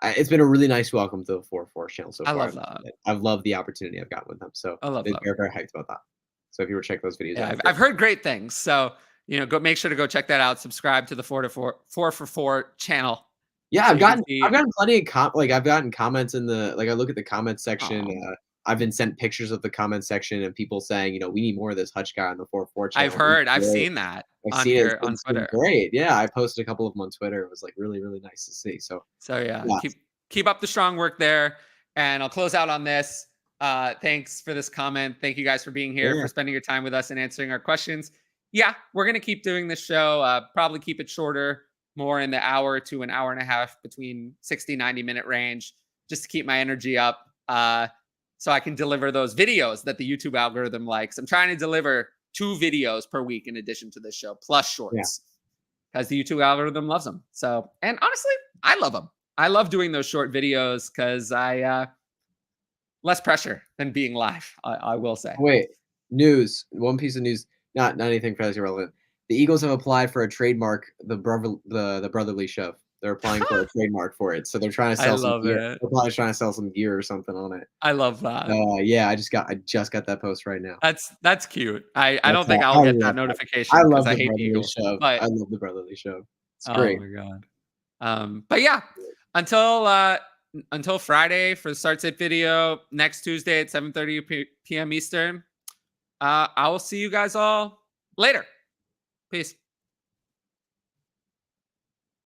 It's been a really nice welcome to the 4-4 channel so far. I love that. I've loved the opportunity I've gotten with them. So I've been very, very hyped about that. So if you were to check those videos out. I've heard great things. So go make sure to go check that out. Subscribe to the 4-for-4 channel. Yeah, I've gotten plenty of I've gotten comments in the I look at the comments section. I've been sent pictures of the comment section and people saying, we need more of this Hutch guy on the 4-4 channel. I've seen that on Twitter. Great. Yeah, I posted a couple of them on Twitter. It was really, really nice to see. So yeah. Keep up the strong work there. And I'll close out on this. Thanks for this comment. Thank you guys for being here, for spending your time with us and answering our questions. Yeah, we're going to keep doing this show. Probably keep it shorter, more in the hour to an hour and a half, between 60, 90-minute range, just to keep my energy up so I can deliver those videos that the YouTube algorithm likes. I'm trying to deliver 2 videos per week in addition to this show, plus shorts, because the YouTube algorithm loves them. So, and honestly, I love them. I love doing those short videos because less pressure than being live, I will say. Wait, news. One piece of news. Not anything fantasy relevant. The Eagles have applied for a trademark, the brotherly shove. They're applying for a trademark for it, so they're trying to sell some gear. They're probably trying to sell some gear or something on it. I love that. Yeah, I just got that post right now. That's cute. I don't think I'll get that notification because I hate the Eagles. I love the brotherly shove. It's great. Oh my god. But yeah, until Friday for the start sit video next Tuesday at 7:30 p.m. Eastern. I will see you guys all later. Peace.